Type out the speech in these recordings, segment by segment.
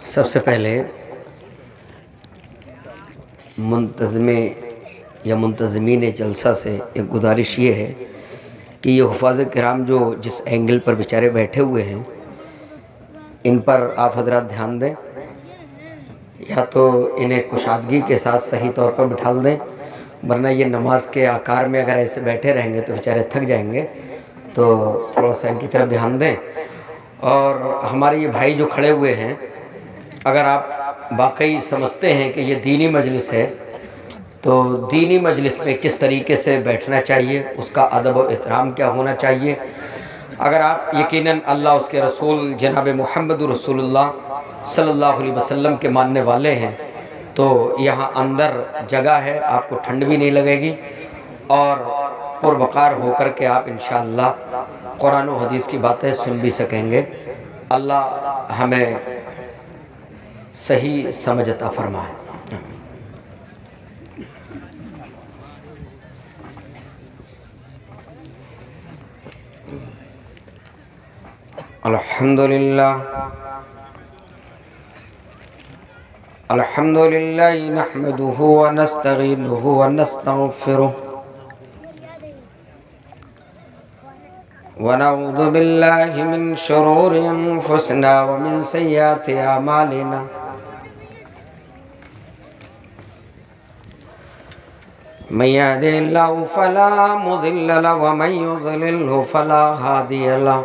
سب سے پہلے منتظمے یا منتظمین جلسہ سے ایک گزارش یہ ہے کہ یہ حفاظ کرام جو جس اینگل پر بیچارے بیٹھے ہوئے ہیں ان پر آپ حضرات دھیان دیں، یا تو انہیں کشادگی کے ساتھ صحیح طور پر بٹھال دیں، ورنہ یہ نماز کے آکار میں اگر ایسے بیٹھے رہیں گے تو بیچارے تھک جائیں گے، تو تھوڑا سا ان کی طرف دھیان دیں۔ اور ہمارے یہ بھائی جو کھڑے ہوئے ہیں، اگر آپ واقعی سمجھتے ہیں کہ یہ دینی مجلس ہے تو دینی مجلس میں کس طریقے سے بیٹھنا چاہیے، اس کا ادب و احترام کیا ہونا چاہیے، اگر آپ یقیناً اللہ اس کے رسول جناب محمد رسول اللہ صلی اللہ علیہ وسلم کے ماننے والے ہیں تو یہاں اندر جگہ ہے، آپ کو ٹھنڈ بھی نہیں لگے گی اور پروقار ہو کر کے آپ انشاءاللہ قرآن و حدیث کی باتیں سن بھی سکیں گے۔ اللہ ہمیں صحیح سمجھ عطا فرمائے۔ الحمدللہ نحمده ونستعینه ونستغفره ونعوذ باللہ من شرور انفسنا ومن سیئات اعمالنا، من يهده الله فلا مضل له ومن يضلل فلا هادي له،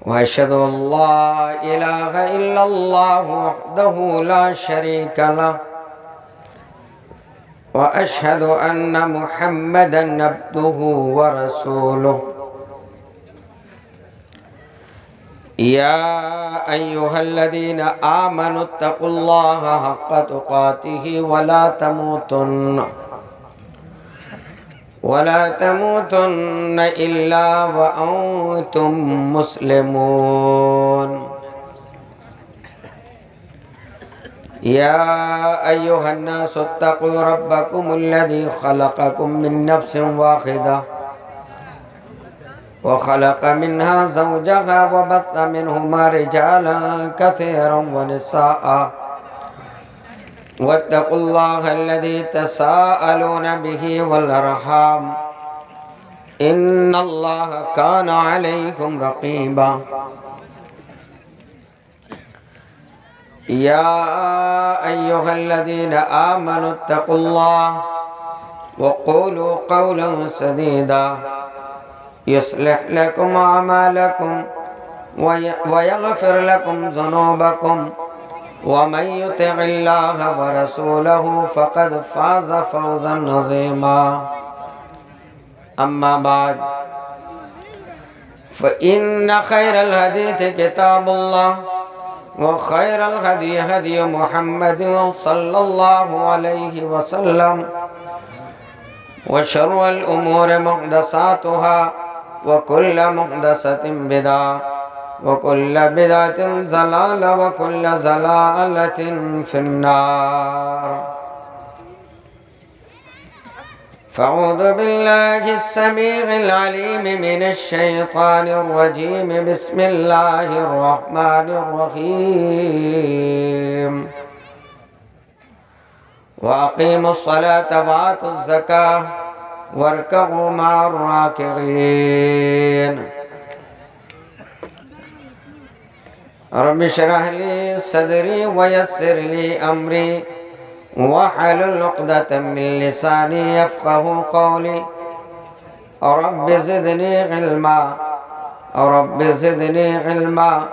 وأشهد أن لا إله إلا الله وحده لا شريك له، وأشهد أن محمدا عبده ورسوله، يا أيها الذين آمنوا اتقوا الله حق تقاته ولا تموتن إلا وأنتم مسلمون، يا أيها الناس اتقوا ربكم الذي خلقكم من نفس واحدة وخلق منها زوجها وبث منهما رجالا كثيرا ونساء، واتقوا الله الذي تساءلون به والأرحام إن الله كان عليكم رقيبا، يا أيها الذين آمنوا اتقوا الله وقولوا قولا سديدا يصلح لكم أعمالكم ويغفر لكم ذنوبكم، ومن يطع الله ورسوله فقد فاز فوزا عظيما، أما بعد فإن خير الحديث كتاب الله، وخير الهدي هدي محمد صلى الله عليه وسلم، وشر الأمور محدثاتها، وكل محدثة بدعة، وكل بدعة ضلالة، وكل ضلالة في النار۔ فأعوذ بالله السميع العليم من الشيطان الرجيم، بسم الله الرحمن الرحيم، وأقيموا الصلاة وآتوا الزكاة واركعوا مع الراكعين، رب اشرح لي صدري ويسر لي أمري واحلل عقدة من لساني يفقه قولي، رب زدني علما، رب زدني علما،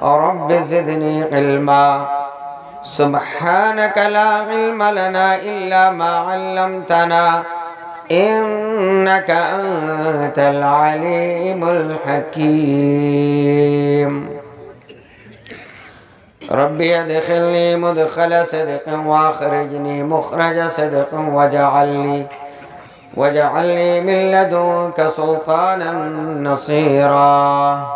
رب زدني علما، سبحانك لا علم لنا إلا ما علمتنا إنك أنت العليم الحكيم۔ ربي ادخلني مدخل صدق واخرجني مخرج صدق واجعل لي من لدنك سلطانا نصيرا.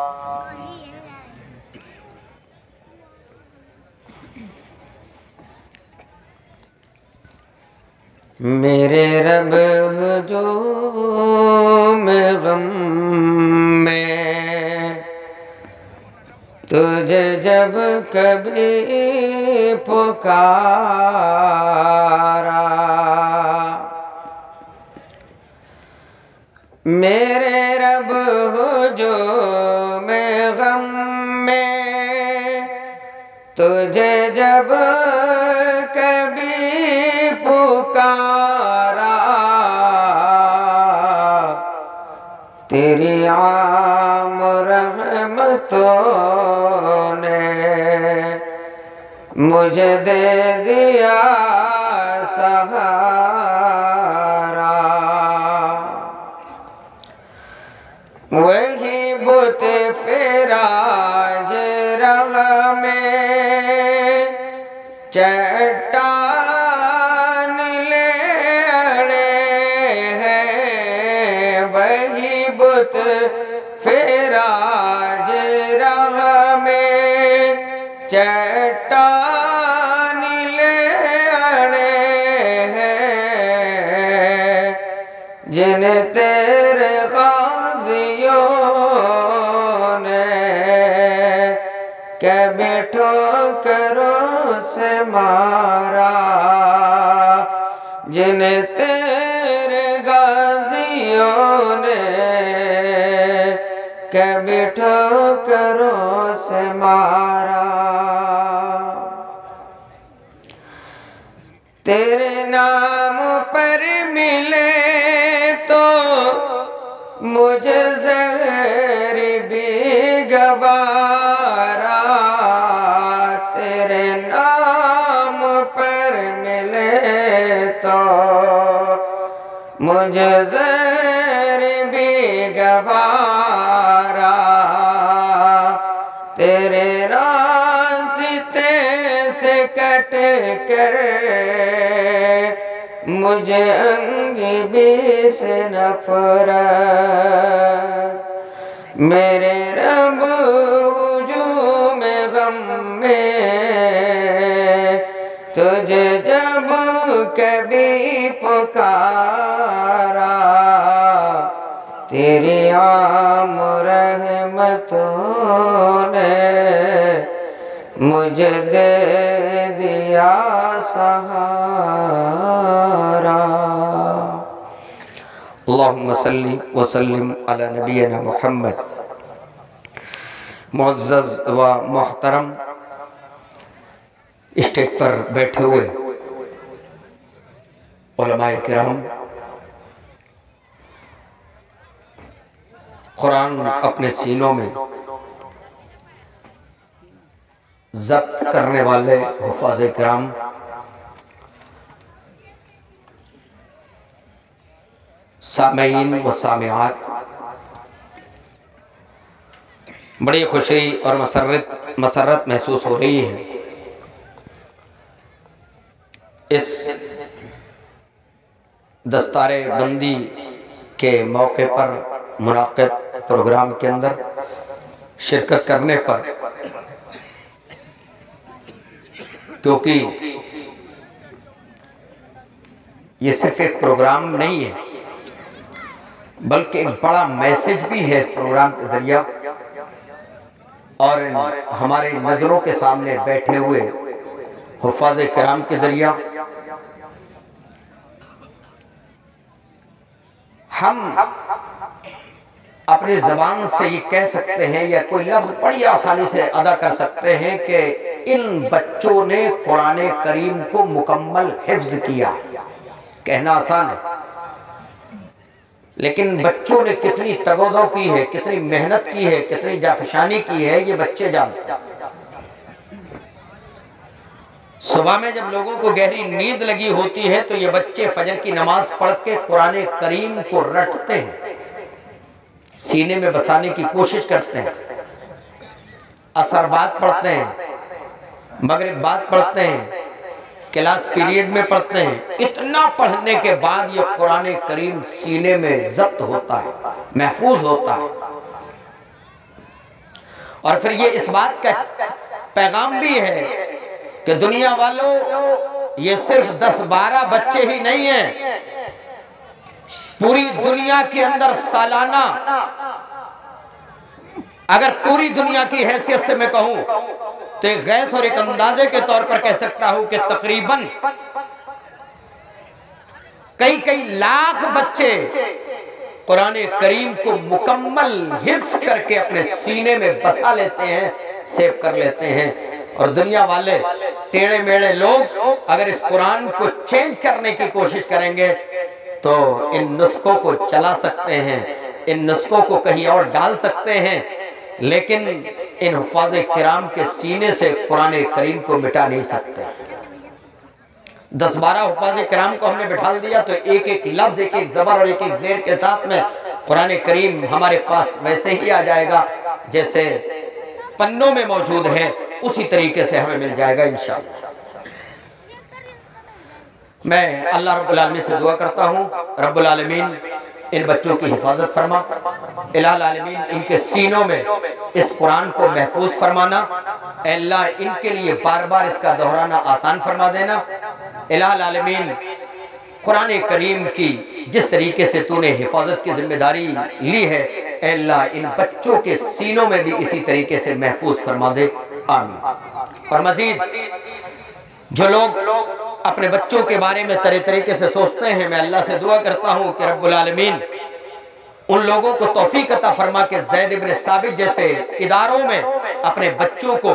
میرے رب ہجوم غم میں تجھے جب کبھی پکارا، میرے رب ہجوم غم میں تجھے جب کبھی پکارا، تیری عام رحمتوں نے مجھے دے دیا سہارا. وہی بت فراج رغ میں چٹان لے اڑے ہیں، وہی بت فراج رغ میں چٹان لے اڑے ہیں، جن تیرے غازیوں نے کبھی ٹھوکروں سے مارا، جن تیرے غازیوں نے کبھی ٹھوکروں سے مارا. تیرے نام پر ملے تو مجھے زہر بھی گوارا، تیرے نام پر ملے تو مجھے زہر بھی گوارا، تیرے راستے سے کٹ کر مجھے انگ بھی سے نفرت. میرے رب ہجوم غم میں تجھے جب کبھی پکارا، تیری عام رحمتوں نے مجھے دے دیا سہارا. اللہم صلی وسلم علی نبینا محمد. معزز و محترم اسٹیج پر بیٹھے ہوئے علماء کرام، قرآن اپنے سینوں میں ضبط کرنے والے حفاظ کرام، سامعین و سامعات، بڑی خوشی اور مسرت محسوس ہو رہی ہے اس دستار بندی کے موقع پر منعقد پروگرام کے اندر شرکت کرنے پر، کیونکہ یہ صرف ایک پروگرام نہیں ہے بلکہ ایک بڑا میسج بھی ہے اس پروگرام کے ذریعہ، اور ہمارے نظروں کے سامنے بیٹھے ہوئے حفاظ کرام کے ذریعہ ہم اپنی زبان سے یہ کہہ سکتے ہیں یا کوئی لفظ بڑی آسانی سے ادا کر سکتے ہیں کہ ان بچوں نے قرآن کریم کو مکمل حفظ کیا. کہنا آسان ہے، لیکن بچوں نے کتنی تگودو کی ہے، کتنی محنت کی ہے، کتنی جافشانی کی ہے، یہ بچے جانتے ہیں. صبح میں جب لوگوں کو گہری نیند لگی ہوتی ہے تو یہ بچے فجر کی نماز پڑھ کے قرآن کریم کو رٹتے ہیں، سینے میں بسانے کی کوشش کرتے ہیں، اثر بات پڑھتے ہیں، مغرب بعد پڑھتے ہیں، کلاس پیریڈ میں پڑھتے ہیں، اتنا پڑھنے کے بعد یہ قرآن کریم سینے میں ضبط ہوتا ہے، محفوظ ہوتا ہے۔ اور پھر یہ اس بات کا پیغام بھی ہے کہ دنیا والوں یہ صرف 10-12 بچے ہی نہیں ہیں، پوری دنیا کے اندر سالانہ، اگر پوری دنیا کی حیثیت سے میں کہوں تو ایک غیث اور ایک اندازے کے طور پر کہہ سکتا ہوں کہ تقریباً کئی لاکھ بچے قرآن کریم کو مکمل حفظ کر کے اپنے سینے میں بسا لیتے ہیں، سیو کر لیتے ہیں۔ اور دنیا والے ٹیڑے میڑے لوگ اگر اس قرآن کو چینج کرنے کی کوشش کریں گے تو ان نسخوں کو چلا سکتے ہیں، ان نسخوں کو کہیں اور ڈال سکتے ہیں، لیکن ان حفاظ کرام کے سینے سے قرآن کریم کو مٹا نہیں سکتے۔ 10-12 حفاظ کرام کو ہم نے بٹھال دیا تو ایک ایک لفظ، ایک ایک زبر اور ایک ایک زیر کے ساتھ میں قرآن کریم ہمارے پاس ویسے ہی آ جائے گا جیسے پنوں میں موجود ہے، اسی طریقے سے ہمیں مل جائے گا انشاءاللہ۔ میں اللہ رب العالمین سے دعا کرتا ہوں، رب العالمین ان بچوں کی حفاظت فرما، الہ العالمین ان کے سینوں میں اس قرآن کو محفوظ فرمانا، اے اللہ ان کے لیے بار بار اس کا دہرانا آسان فرما دینا، الہ العالمین قرآن کریم کی جس طریقے سے تو نے حفاظت کی ذمہ داری لی ہے، اے اللہ ان بچوں کے سینوں میں بھی اسی طریقے سے محفوظ فرما دے، آمین۔ اور مزید جو لوگ اپنے بچوں کے بارے میں طریقے سے سوچتے ہیں، میں اللہ سے دعا کرتا ہوں کہ رب العالمین ان لوگوں کو توفیق عطا فرما کہ زید بن ثابت جیسے اداروں میں اپنے بچوں کو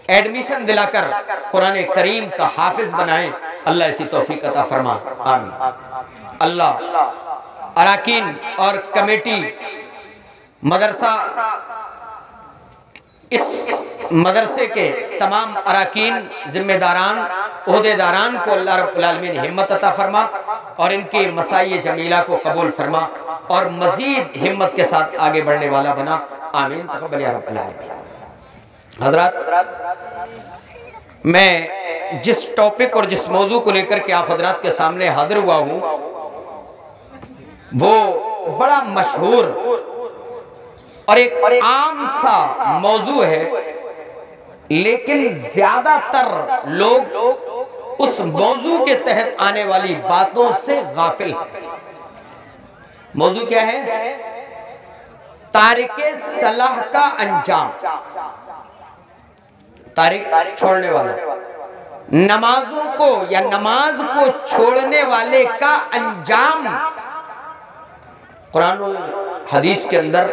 ایڈمیشن دلا کر قرآن کریم کا حافظ بنائیں، اللہ ایسی توفیق عطا فرما، آمین۔ اللہ اراکین اور کمیٹی مدرسہ، اس مدرسے کے تمام اراکین، ذمہ داران، عہدیداران کو اللہ رب العالمین ہمت عطا فرما اور ان کی مساعی جمیلہ کو قبول فرما اور مزید ہمت کے ساتھ آگے بڑھنے والا بنا، آمین تقبل یا رب العالمین۔ حضرات، میں جس ٹاپک اور جس موضوع کو لے کر کے آپ حضرات کے سامنے حاضر ہوا ہوں وہ بڑا مشہور اور ایک عام سا موضوع ہے، لیکن زیادہ تر لوگ اس موضوع کے تحت آنے والی باتوں سے غافل ہیں۔ موضوع کیا ہے؟ تارک صلاح کا انجام، تارک چھوڑنے والا، نمازوں کو یا نماز کو چھوڑنے والے کا انجام قرآن و حدیث کے اندر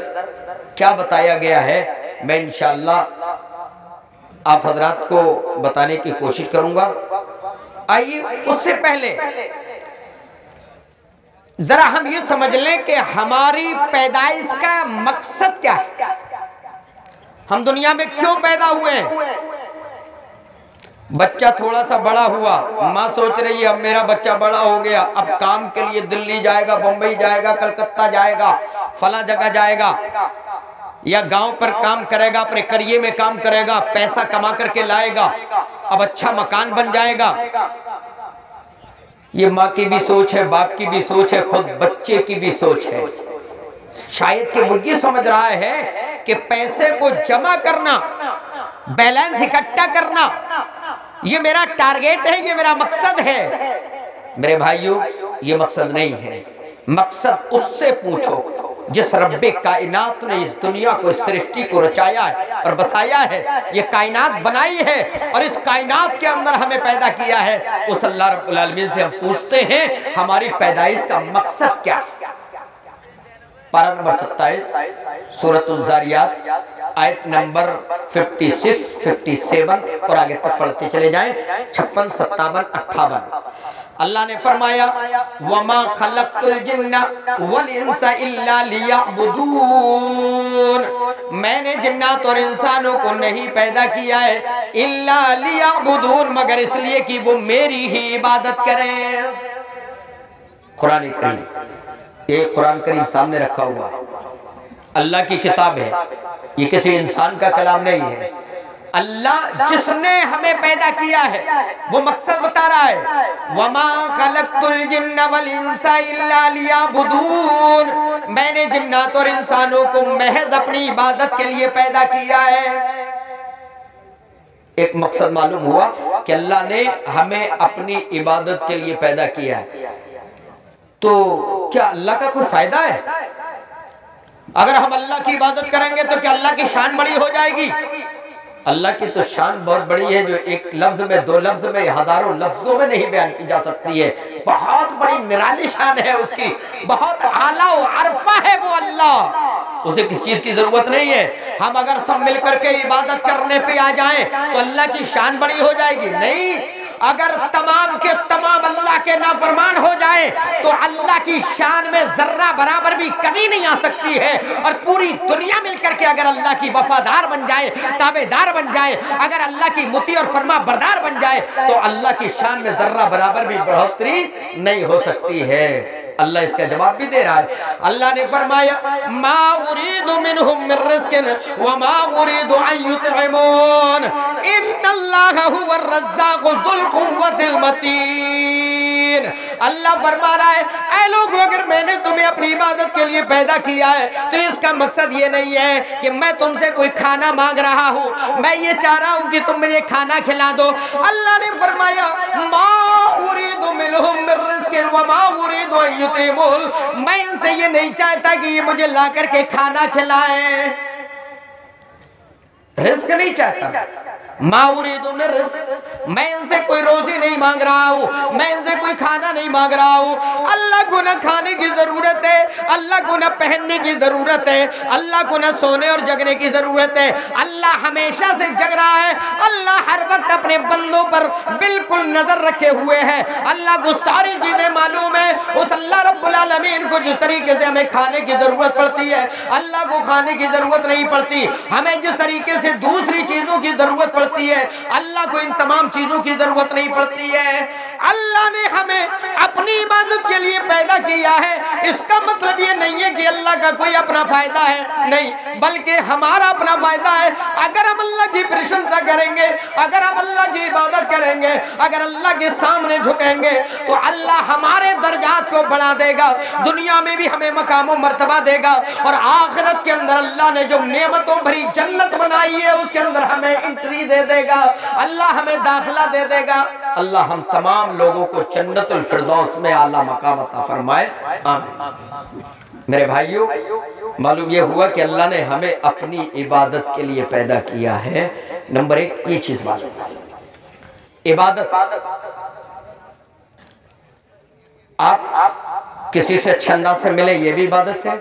کیا بتایا گیا ہے، میں انشاءاللہ آپ حضرات کو بتانے کی کوشش کروں گا۔ آئیے اس سے پہلے ذرا ہم یہ سمجھ لیں کہ ہماری پیدائش کا مقصد کیا ہے، ہم دنیا میں کیوں پیدا ہوئے ہیں۔ بچہ تھوڑا سا بڑا ہوا، ماں سوچ رہی ہے اب میرا بچہ بڑا ہو گیا، اب کام کے لیے دلی جائے گا، بمبئی جائے گا، کلکتہ جائے گا، فلاں جگہ جائے گا، یا گاؤں پر کام کرے گا، اپنے قریے میں کام کرے گا، پیسہ کما کر کے لائے گا، اب اچھا مکان بن جائے گا۔ یہ ماں کی بھی سوچ ہے، باپ کی بھی سوچ ہے، خود بچے کی بھی سوچ ہے۔ شاید کہ وہ یہ سمجھ رہا ہے کہ پیسے کو جمع کرنا، بیلنس اکٹھا کرنا، یہ میرا ٹارگیٹ ہے، یہ میرا مقصد ہے۔ میرے بھائیوں، یہ مقصد نہیں ہے۔ مقصد اس سے پوچھو جس رب کائنات نے اس دنیا کو، اس سرشٹی کو رچایا ہے اور بسایا ہے، یہ کائنات بنائی ہے اور اس کائنات کے اندر ہمیں پیدا کیا ہے، اس اللہ رب العالمین سے ہم پوچھتے ہیں ہماری پیدائش کا مقصد کیا ہے۔ پارہ نمبر 27 سورۃ الذاریات آیت نمبر 56 57 اور آگے تک پڑھتے چلے جائیں، 56 57 58۔ اللہ نے فرمایا وَمَا خَلَقْتُ الْجِنَّ وَالْإِنسَ إِلَّا لِيَعْبُدُونَ، میں نے جنات اور انسانوں کو نہیں پیدا کیا ہے إِلَّا لِيَعْبُدُونَ، مگر اس لیے کہ وہ میری ہی عبادت کریں۔ قرآن کریم، یہ قرآن کریم سامنے رکھا ہوا ہے، اللہ کی کتاب ہے، یہ کسی انسان کا کلام نہیں ہے۔ اللہ جس نے ہمیں پیدا کیا ہے وہ مقصد بتا رہا ہے، وَمَا خَلَقْتُ الْجِنَّ وَالْإِنسَ إِلَّا لِيَعْبُدُونَ، میں نے جنات اور انسانوں کو محض اپنی عبادت کے لیے پیدا کیا ہے۔ ایک مقصد معلوم ہوا کہ اللہ نے ہمیں اپنی عبادت کے لیے پیدا کیا ہے، تو کیا اللہ کا کوئی فائدہ ہے؟ اگر ہم اللہ کی عبادت کریں گے تو کیا اللہ کی شان بڑی ہو جائے گی؟ اللہ کی تو شان بہت بڑی ہے، جو ایک لفظ میں، دو لفظ میں، ہزاروں لفظوں میں نہیں بیان کی جا سکتی ہے۔ بہت بڑی نرالی شان ہے اس کی، بہت اعلیٰ و عرفہ ہے وہ اللہ، اسے کس چیز کی ضرورت نہیں ہے۔ ہم اگر سب مل کر کے عبادت کرنے پہ آ جائیں تو اللہ کی شان بڑی ہو جائے گی؟ نہیں، اگر تمام کے تمام اللہ کے نافرمان ہو جائے تو اللہ کی شان میں ذرہ برابر بھی کمی نہیں آ سکتی ہے، اور پوری دنیا مل کر کے اگر اللہ کی وفادار بن جائے، تابعدار بن جائے، اگر اللہ کی مطیع اور فرما بردار بن جائے تو اللہ کی شان میں ذرہ برابر بھی بڑھوتری نہیں ہو سکتی ہے۔ اللہ اس کا جواب بھی دے رہا ہے۔ اللہ نے فرمایا ما اريد منهم من رزق وما اريد ان يطعمون ان اللہ هو الرزاق ذو القوة المتین۔ اللہ فرما رہا ہے اے لوگو، اگر میں نے تمہیں اپنی عبادت کے لیے پیدا کیا ہے تو اس کا مقصد یہ نہیں ہے کہ میں تم سے کوئی کھانا مانگ رہا ہوں، میں یہ چاہ رہا ہوں کہ تم مجھے کھانا کھلا دو۔ اللہ نے فرمایا ما اريد منهم من رزق وما اريد ان يطعمون، میں ان سے یہ نہیں چاہتا کہ یہ مجھے لا کر کے کھانا کھلائیں، رزق نہیں چاہتا، ما اريد من رزق، میں ان سے کوئی روزی نہیں مانگ رہا ہوں، میں ان سے کوئی کھانا نہیں مانگ رہا ہوں۔ اللہ کو نہ کھانے کی ضرورت ہے، اللہ کو نہ پہننے کی ضرورت ہے، اللہ کو نہ سونے اور جگنے کی ضرورت ہے، اللہ ہمیشہ سے جگ رہا ہے، اللہ ہر وقت اپنے بندوں پر بالکل نظر رکھے ہوئے ہے، اللہ کو ساری چیزیں معلوم ہے۔ اس اللہ رب العالمین کو جس طریقے سے ہمیں کھانے کی ضرورت پڑتی ہے اللہ کو کھانے کی ضرورت نہیں پڑتی، ہمیں جس طریقے سے دوسری چیزوں کی ضرورت پڑتی ہے اللہ کو ان تمام چیزوں کی ضرورت نہیں پڑتی ہے۔ اللہ نے ہمیں اپنی عبادت کے لیے پیدا کیا ہے، اس کا مطلب یہ نہیں ہے کہ اللہ کا کوئی اپنا فائدہ ہے، نہیں، بلکہ ہمارا اپنا فائدہ ہے۔ اگر ہم اللہ کی پرشنسا کریں گے، اگر ہم اللہ کی عبادت کریں گے، اگر اللہ کے سامنے جھکیں گے تو اللہ ہمارے درجات کو بڑھا دے گا، دنیا میں بھی ہمیں مقام و مرتبہ دے گا، اور آخرت کے اندر اللہ نے جو نعمتوں بھری جنت بنائی ہے اس کے اندر ہمیں انٹری دے دے گا، اللہ ہمیں داخلہ دے دے گا۔ اللہ ہم تمام لوگوں کو جنت الفردوس میں اعلیٰ مقام عطا فرمائے، آمین۔ میرے بھائیوں، معلوم یہ ہوا کہ اللہ نے ہمیں اپنی عبادت کے لیے پیدا کیا ہے۔ نمبر ایک یہ چیز معلوم ہے، عبادت، آپ کسی سے اچھے انداز سے ملیں یہ بھی عبادت ہے،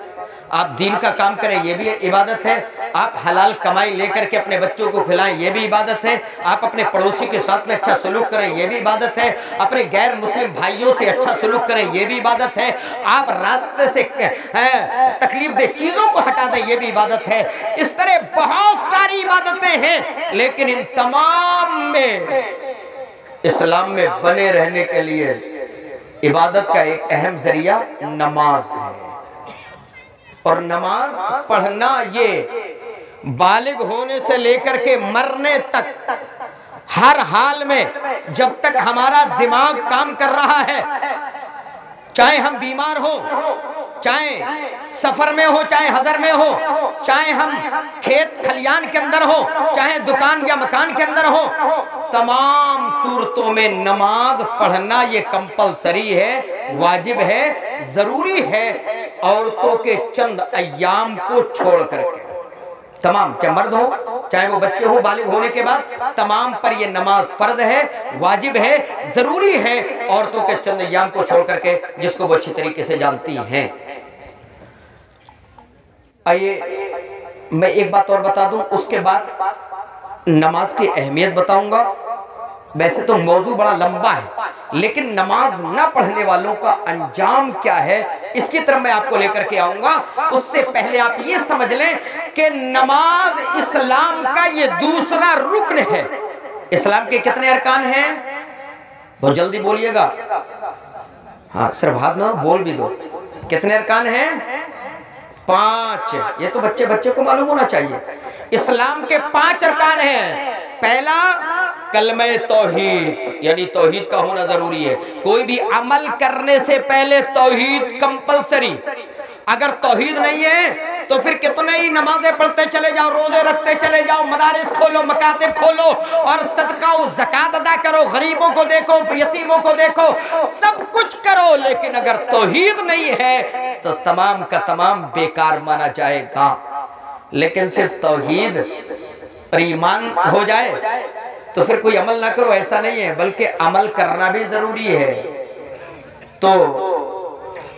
آپ دین کا کام کریں یہ بھی عبادت ہے، آپ حلال کمائی لے کر کے اپنے بچوں کو کھلائیں یہ بھی عبادت ہے، آپ اپنے پڑوسی کے ساتھ میں اچھا سلوک کریں یہ بھی عبادت ہے، اپنے غیر مسلم بھائیوں سے اچھا سلوک کریں یہ بھی عبادت ہے، آپ راستے سے تکلیف دہ چیزوں کو ہٹا دیں یہ بھی عبادت ہے۔ اس طرح بہت ساری عبادتیں ہیں، لیکن ان تمام میں اسلام میں بنے رہنے کے لیے عبادت کا ایک اہم ذریعہ نماز ہے، اور نماز پڑھنا یہ بالغ ہونے سے لے کر کے مرنے تک ہر حال میں جب تک ہمارا دماغ کام کر رہا ہے، چاہے ہم بیمار ہو، چاہے سفر میں ہو، چاہے حضر میں ہو، چاہے ہم کھیت کھلیان کے اندر ہو، چاہے دکان یا مکان کے اندر ہو، تمام صورتوں میں نماز پڑھنا یہ کمپلسری ہے، واجب ہے، ضروری ہے، عورتوں کے چند ایام کو چھوڑ کر کے تمام، چاہے مرد ہو چاہے وہ بچے ہو، بالغ ہونے کے بعد تمام پر یہ نماز فرض ہے، واجب ہے، ضروری ہے، عورتوں کے چند ایام کو چھوڑ کر کے، جس کو وہ اچھی طریقے سے جانتی ہیں۔ آئیے میں ایک بات اور بتا دوں، اس کے بعد نماز کی اہمیت بتاؤں گا۔ ویسے تو موضوع بڑا لمبا ہے، لیکن نماز نہ پڑھنے والوں کا انجام کیا ہے اس کی طرف میں آپ کو لے کر کے آؤں گا۔ اس سے پہلے آپ یہ سمجھ لیں کہ نماز اسلام کا یہ دوسرا رکن ہے۔ اسلام کے کتنے ارکان ہیں؟ بہت جلدی بولیے گا، ہاں صرف ہاتھ نہ بول بھی دو۔ کتنے ارکان ہیں؟ 5۔ یہ تو بچے کو معلوم ہونا چاہیے۔ اسلام کے 5 ارکان ہیں۔ پہلا کلمہ توحید، یعنی توحید کا ہونا ضروری ہے۔ کوئی بھی عمل کرنے سے پہلے توحید کمپلسری۔ اگر توحید نہیں ہے تو پھر کتنے ہی نمازیں پڑھتے چلے جاؤ، روزے رکھتے چلے جاؤ، مدارس کھولو، مکاتب کھولو اور صدقہ و زکوٰۃ ادا کرو، غریبوں کو دیکھو، یتیموں کو دیکھو، سب کچھ کرو، لیکن اگر توحید نہیں ہے تو تمام کا تمام بیکار مانا جائے گا۔ لیکن صرف توحید اور ایمان ہو جائے تو پھر کوئی عمل نہ کرو، ایسا نہیں ہے، بلکہ عمل کرنا بھی ضروری ہے۔ تو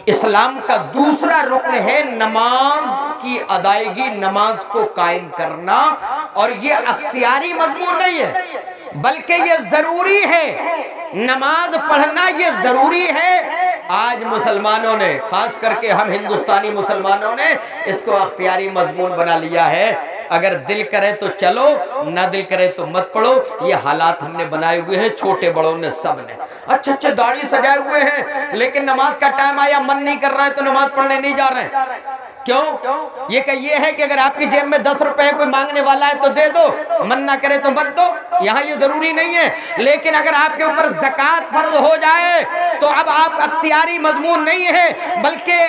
اسلام کا دوسرا رکن ہے نماز کی ادائیگی، نماز کو قائم کرنا، اور یہ اختیاری مضمون نہیں ہے بلکہ یہ ضروری ہے۔ نماز پڑھنا یہ ضروری ہے۔ آج مسلمانوں نے، خاص کر کے ہم ہندوستانی مسلمانوں نے اس کو اختیاری مضمون بنا لیا ہے۔ اگر دل کرے تو چلو، نہ دل کرے تو مت پڑھو۔ یہ حالات ہم نے بنائے ہوئے ہیں، چھوٹے بڑوں نے، سب نے۔ اچھا اچھا داڑھی سجائے ہوئے ہیں، لیکن نماز کا ٹائم آیا، من نہیں کر رہا ہے تو نماز پڑھنے نہیں جا رہے ہیں۔ کیوں؟ یہ ہے کہ اگر آپ کی جیب میں 10 روپے کوئی مانگنے والا ہے تو دے دو، من نہ کرے تو مت دو۔ یہاں یہ ضروری نہیں ہے۔ لیکن اگر آپ کے اوپر زکوٰۃ فرض ہو جائے تو اب آپ اختیاری مضمون نہیں ہے، بلکہ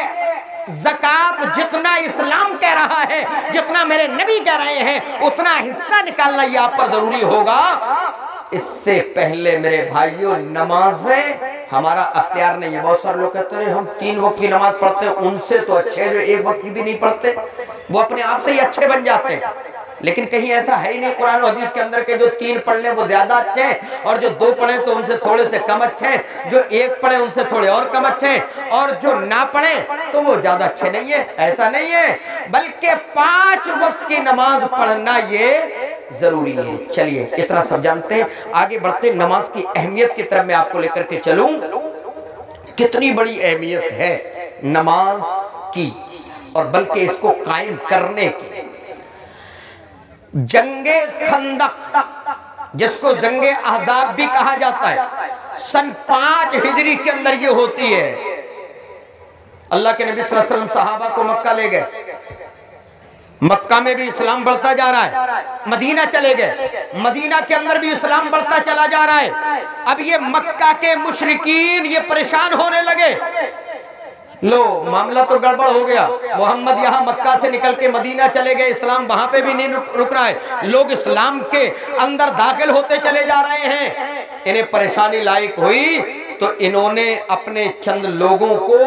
زکوٰۃ جتنا اسلام کہہ رہا ہے، جتنا میرے نبی کہہ رہے ہیں، اتنا حصہ نکالنا یہ آپ پر ضروری ہوگا۔ اس سے پہلے میرے بھائیوں، نمازیں ہمارا اختیار نہیں ہے۔ بہت سارے لوگ کہتے ہیں ہم 3 وقت کی نماز پڑھتے ہیں، ان سے تو اچھے جو 1 وقت کی بھی نہیں پڑھتے، وہ اپنے آپ سے ہی اچھے بن جاتے ہیں۔ لیکن کہیں ایسا ہے ہی نہیں قرآن و حدیث کے اندر کہ جو 3 پڑھ لیں وہ زیادہ اچھے ہیں، اور جو 2 پڑھیں تو ان سے تھوڑے سے کم اچھے ہیں، جو 1 پڑھیں ان سے تھوڑے اور کم اچھے ہیں، اور جو نہ پڑھیں تو وہ زیادہ اچھے نہیں ہیں۔ ایسا نہیں ہے، بلکہ 5 وقت کی نماز پڑھنا یہ ضروری ہے۔ چلیے اتنا سب جانتے ہیں، آگے بڑھتے نماز کی اہمیت کی طرف میں آپ کو لے کر کے چلوں۔ کتنی بڑی اہمیت ہے نماز کی، اور بلکہ اس کو قائم کرنے کی۔ جنگ خندق، جس کو جنگ احزاب بھی کہا جاتا ہے، سن 5 ہجری کے اندر یہ ہوتی ہے۔ اللہ کے نبی صلی اللہ علیہ وسلم صحابہ کو مکہ لے گئے، مکہ میں بھی اسلام بڑھتا جا رہا ہے، مدینہ چلے گئے، مدینہ کے اندر بھی اسلام بڑھتا چلا جا رہا ہے۔ اب یہ مکہ کے مشرکین یہ پریشان ہونے لگے، لو معاملہ تو گڑبڑ ہو گیا، محمد یہاں مکہ سے نکل کے مدینہ چلے گئے، اسلام وہاں پہ بھی نہیں رک رہا ہے، لوگ اسلام کے اندر داخل ہوتے چلے جا رہے ہیں۔ انہیں پریشانی لاحق ہوئی تو انہوں نے اپنے چند لوگوں کو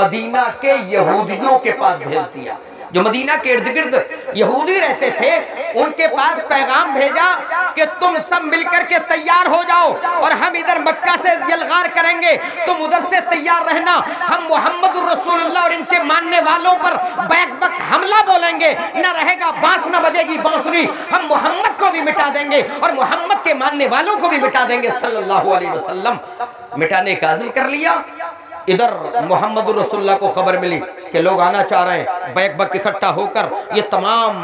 مدینہ کے یہودیوں کے پاس بھیج دیا، جو مدینہ کے ارد گرد یہودی رہتے تھے، ان کے پاس پیغام بھیجا کہ تم سب مل کر کے تیار ہو جاؤ، اور ہم ادھر مکہ سے یلغار کریں گے، تم ادھر سے تیار رہنا، ہم محمد الرسول اللہ اور ان کے ماننے والوں پر بیک بک حملہ بولیں گے، نہ رہے گا بانس نہ بجے گی بانسری، ہم محمد کو بھی مٹا دیں گے اور محمد کے ماننے والوں کو بھی مٹا دیں گے صلی اللہ علیہ وسلم۔ مٹانے کا عزم کر لیا۔ ادھر محمد الرسول اللہ کو خبر ملی کہ لوگ آنا چاہ رہے ہیں، بیک بک اکٹھا ہو کر یہ تمام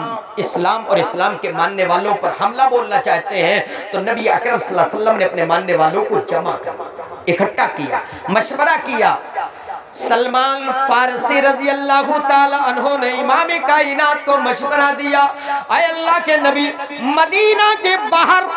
اسلام اور اسلام کے ماننے والوں پر حملہ بولنا چاہتے ہیں۔ تو نبی اکرم صلی اللہ علیہ وسلم نے اپنے ماننے والوں کو جمع کر اکٹھا کیا، مشورہ کیا۔ سلمان فارسی رضی اللہ تعالی عنہ نے امام کائنات کو مشورہ دیا، اے اللہ کے نبی، مدینہ کے باہر،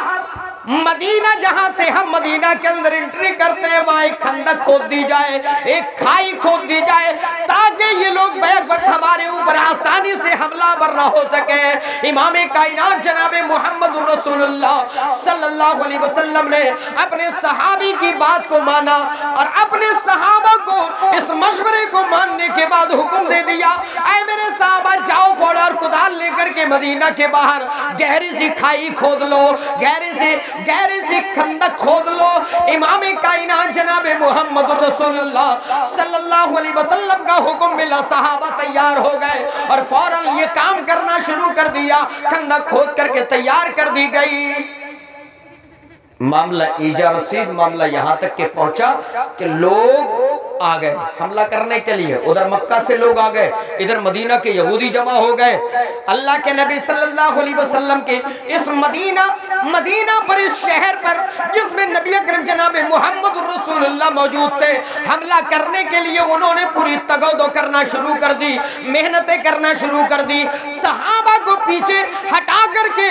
مدینہ جہاں سے ہم مدینہ کے اندر انٹری کرتے ہیں، وہاں ایک خندق کھود دی جائے، ایک کھائی کھود دی جائے، تاکہ یہ لوگ بیک وقت ہمارے اوپر آسانی سے حملہ آور نہ ہو سکے۔ امام کائنات جناب محمد الرسول اللہ صلی اللہ علیہ وسلم نے اپنے صحابی کی بات کو مانا، اور اپنے صحابہ کو اس مشورے کو ماننے کے بعد حکم دے دیا، اے میرے صحابہ جاؤ فوڑا اور کدال لے کر کے مدینہ کے باہر گہری سی کھائی کھود لو، گہری سی خندق کھود لو۔ امام کائنات جناب محمد الرسول اللہ صلی اللہ علیہ وسلم کا حکم ملا، صحابہ تیار ہو گئے اور فوراً یہ کام کرنا شروع کر دیا، خندق کھود کر کے تیار کر دی گئی۔ معاملہ ایجا رسید، معاملہ یہاں تک کہ پہنچا کہ لوگ آ گئے حملہ کرنے کے لیے، ادھر مکہ سے لوگ آ گئے، ادھر مدینہ کے یہودی جمع ہو گئے۔ اللہ کے نبی صلی اللہ علیہ وسلم کے اس مدینہ پر، اس شہر پر جس میں نبی اکرم جناب محمد الرسول اللہ موجود تھے، حملہ کرنے کے لیے انہوں نے پوری تگودو کرنا شروع کر دی، محنتیں کرنا شروع کر دی، صحابہ کو پیچھے ہٹا کر کے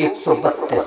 132।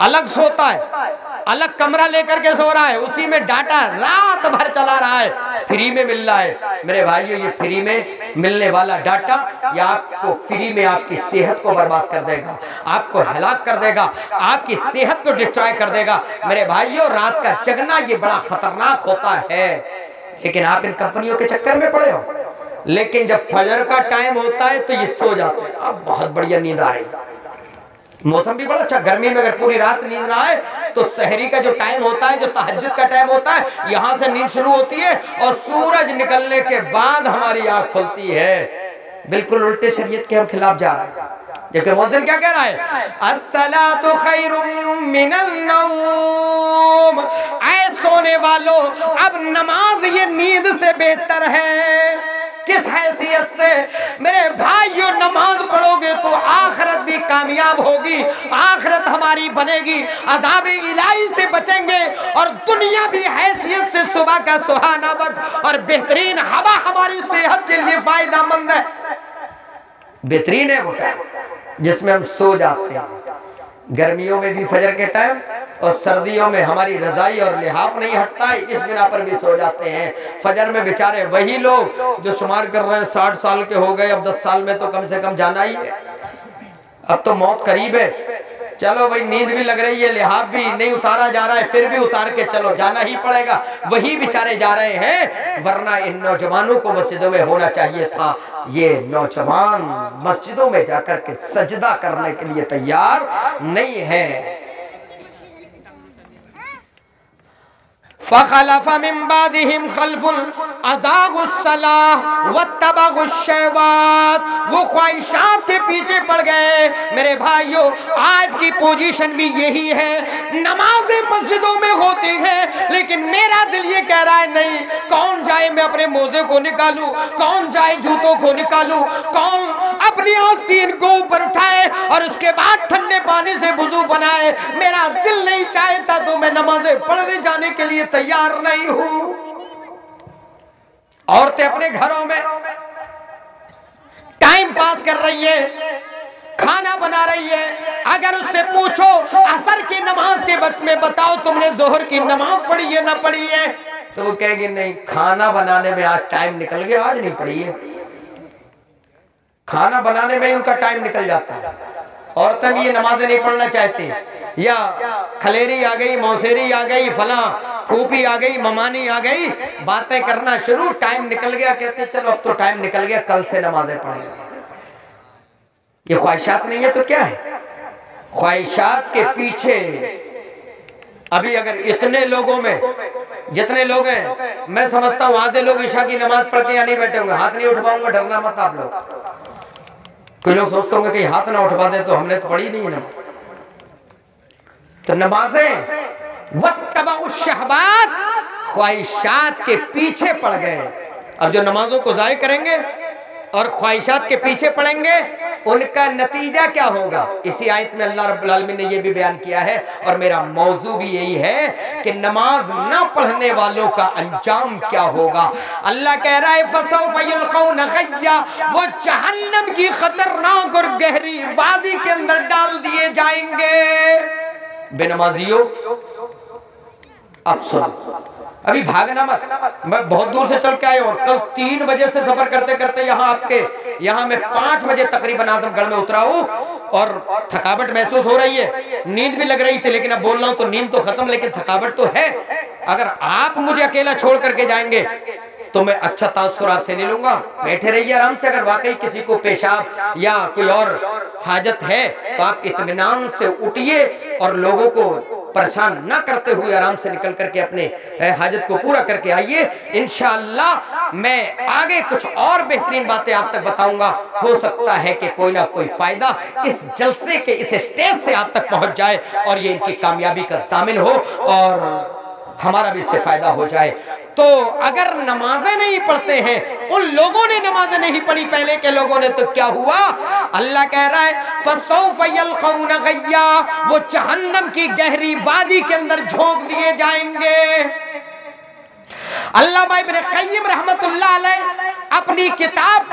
الگ سوتا ہے، الگ کمرہ لے کر کے سو رہا ہے، اسی میں ڈاٹا رات بھر چلا رہا ہے، فری میں مل رہا ہے۔ میرے بھائیو یہ فری میں ملنے والا ڈاٹا یہ آپ کو فری میں آپ کی صحت کو برباد کر دے گا، آپ کو ہلاک کر دے گا، آپ کی صحت کو ڈسٹرائے کر دے گا۔ میرے بھائیو رات کا جگنا یہ بڑا خطرناک ہوتا ہے، لیکن آپ ان کمپنیوں کے چکر میں پڑے ہو۔ لیکن جب فجر کا ٹائم ہوتا ہے تو یہ سو جاتے ہیں، اب بہت بڑھیا نیند آ رہی ہے، موسم بھی بڑا اچھا، گرمی میں اگر پوری رات نیند نہ آئے تو سحری کا جو ٹائم ہوتا ہے، جو تہجد کا ٹائم ہوتا ہے، یہاں سے نیند شروع ہوتی ہے اور سورج نکلنے کے بعد ہماری آنکھ کھلتی ہے۔ بالکل الٹے شریعت کے ہم خلاف جا رہے ہیں، جبکہ مؤذن کیا کہہ رہا ہے؟ الصلاۃ خیر من النوم، اے سونے والو اب نماز یہ نیند سے بہتر ہے۔ کس حیثیت سے؟ میرے بھائیو نماز پڑھو گے تو آخرت بھی کامیاب ہوگی، آخرت ہماری بنے گی، عذاب الہی سے بچیں گے، اور دنیا بھی حیثیت سے صبح کا سہانا وقت اور بہترین ہوا ہماری صحت کے لیے فائدہ مند ہے۔ بہترین ہے وہ ٹائم جس میں ہم سو جاتے ہیں، گرمیوں میں بھی فجر کے ٹائم اور سردیوں میں ہماری رضائی اور لحاف نہیں ہٹتا ہے، اس بنا پر بھی سو جاتے ہیں۔ فجر میں بیچارے وہی لوگ جو شمار کر رہے ہیں 60 سال کے ہو گئے، اب 10 سال میں تو کم سے کم جانا ہی ہے، اب تو موت قریب ہے، چلو بھائی نیند بھی لگ رہی ہے، لحاف بھی نہیں اتارا جا رہا ہے، پھر بھی اتار کے چلو جانا ہی پڑے گا، وہی بیچارے جا رہے ہیں۔ ورنہ ان نوجوانوں کو مسجدوں میں ہونا چاہیے تھا، یہ نوجوان مسجدوں میں جا کر کے سجدہ کرنے کے لیے تیار نہیں ہے۔ فَخَلَفَ مِن بَعْدِهِمْ خَلْفٌ أَضَاعُوا الصَّلَاةَ وَاتَّبَعُوا الشَّهَوَاتِ، وہ خواہشات کے پیچھے پڑ گئے۔ میرے بھائیو آج کی پوزیشن بھی یہی ہے، نمازیں مسجدوں میں ہوتی ہیں لیکن میرا دل یہ کہہ رہا ہے نہیں، کون جائے میں اپنے موزے کو نکالوں، کون جائے جوتوں کو نکالوں، کون اپنی آستین کو اوپر اٹھائے اور اس کے بعد ٹھنڈے پانی سے وضو بنائے۔ میرا دل نہیں چاہتا تو میں نمازیں پڑھنے جانے کے لیے تیار نہیں ہوں۔ عورتیں اپنے گھروں میں ٹائم پاس کر رہی ہے، کھانا بنا رہی ہے، اگر اس سے پوچھو عصر کی نماز کے وقت میں بتاؤ تم نے ظہر کی نماز پڑھی ہے نہ پڑھی ہے، تو وہ کہے گی نہیں کھانا بنانے میں آج ٹائم نکل گیا، آج نہیں پڑھی ہے۔ کھانا بنانے میں ان کا ٹائم نکل جاتا ہے۔ عورتیں بھی یہ نمازیں نہیں پڑھنا چاہتی، یا کھلیری آ گئی، موسیری آ گئی، فلاں پھوپھی آ گئی، ممانی آ گئی، باتیں کرنا شروع، ٹائم نکل گیا، کہتے چلو اب تو ٹائم نکل گیا، کل سے نمازیں پڑھیں گے۔ یہ خواہشات نہیں ہے تو کیا ہے؟ خواہشات کے پیچھے ابھی اگر اتنے لوگوں میں جتنے لوگ ہیں، میں سمجھتا ہوں آدھے لوگ عشاء کی نماز پڑھ کے یا نہیں بیٹھے ہوں گے، ہاتھ نہیں اٹھواؤں گا، ڈرنا مت آپ لوگ۔ کوئی لوگ سوچتے ہوں گے کہ ہاتھ نہ اٹھوا دیں تو ہم نے تو پڑھی نہیں ہے نا۔ تو نمازیں وَاتَّبَعُوا الشَّهَوَاتِ، خواہشات کے پیچھے پڑ گئے۔ اب جو نمازوں کو ضائع کریں گے اور خواہشات کے پیچھے پڑیں گے، ان کا نتیجہ کیا ہوگا؟ اسی آیت میں اللہ رب العالمین نے یہ بھی بیان کیا ہے، اور میرا موضوع بھی یہی ہے کہ نماز نہ پڑھنے والوں کا انجام کیا ہوگا۔ اللہ کہہ رہا ہے فَسَوْفَ يُلْقَوْنَ غَيًّا، وہ جہنم کی خطرناک اور گہری وادی کے اندر ڈال دیے جائیں گے۔ بے نمازیوں اب سنو، ابھی بھاگنا مت، میں بہت دور سے چل کے آیا ہوں، کل 3 بجے سے سفر کرتے کرتے یہاں میں 5 بجے تقریباً اعظم گڑھ میں اترا ہوں، اور تھکاوٹ محسوس ہو رہی ہے، نیند بھی لگ رہی تھی، لیکن اب بول رہا ہوں تو نیند تو ختم لیکن تھکاوٹ تو ہے۔ اگر آپ مجھے اکیلا چھوڑ کر کے جائیں گے تو میں اچھا تاثر آپ سے نہیں لوں گا، بیٹھے رہیے آرام سے، اگر واقعی کسی کو پیشاب یا کوئی اور حاجت ہے تو آپ اطمینان سے اٹھیے اور لوگوں کو پریشان نہ کرتے ہوئے آرام سے نکل کر کے اپنے حاجت کو پورا کر کے آئیے۔ انشاءاللہ میں آگے کچھ اور بہترین باتیں آپ تک بتاؤں گا، ہو سکتا ہے کہ کوئی نہ کوئی فائدہ اس جلسے کے اس اسٹیج سے آپ تک پہنچ جائے اور یہ ان کی کامیابی کا ضامن ہو اور ہمارا بھی اس سے فائدہ ہو جائے۔ تو اگر نمازیں نہیں پڑھتے ہیں، ان لوگوں نے نمازیں نہیں پڑھی پہلے کے لوگوں نے، تو کیا ہوا؟ اللہ کہہ رہا ہے فَسَوْفَ يَلْقَوْنَ غَيًّا، وہ جہنم کی گہری وادی کے اندر جھونک دیے جائیں گے۔ علامہ ابن قیم رحمت اللہ علیہ اپنی کتاب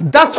10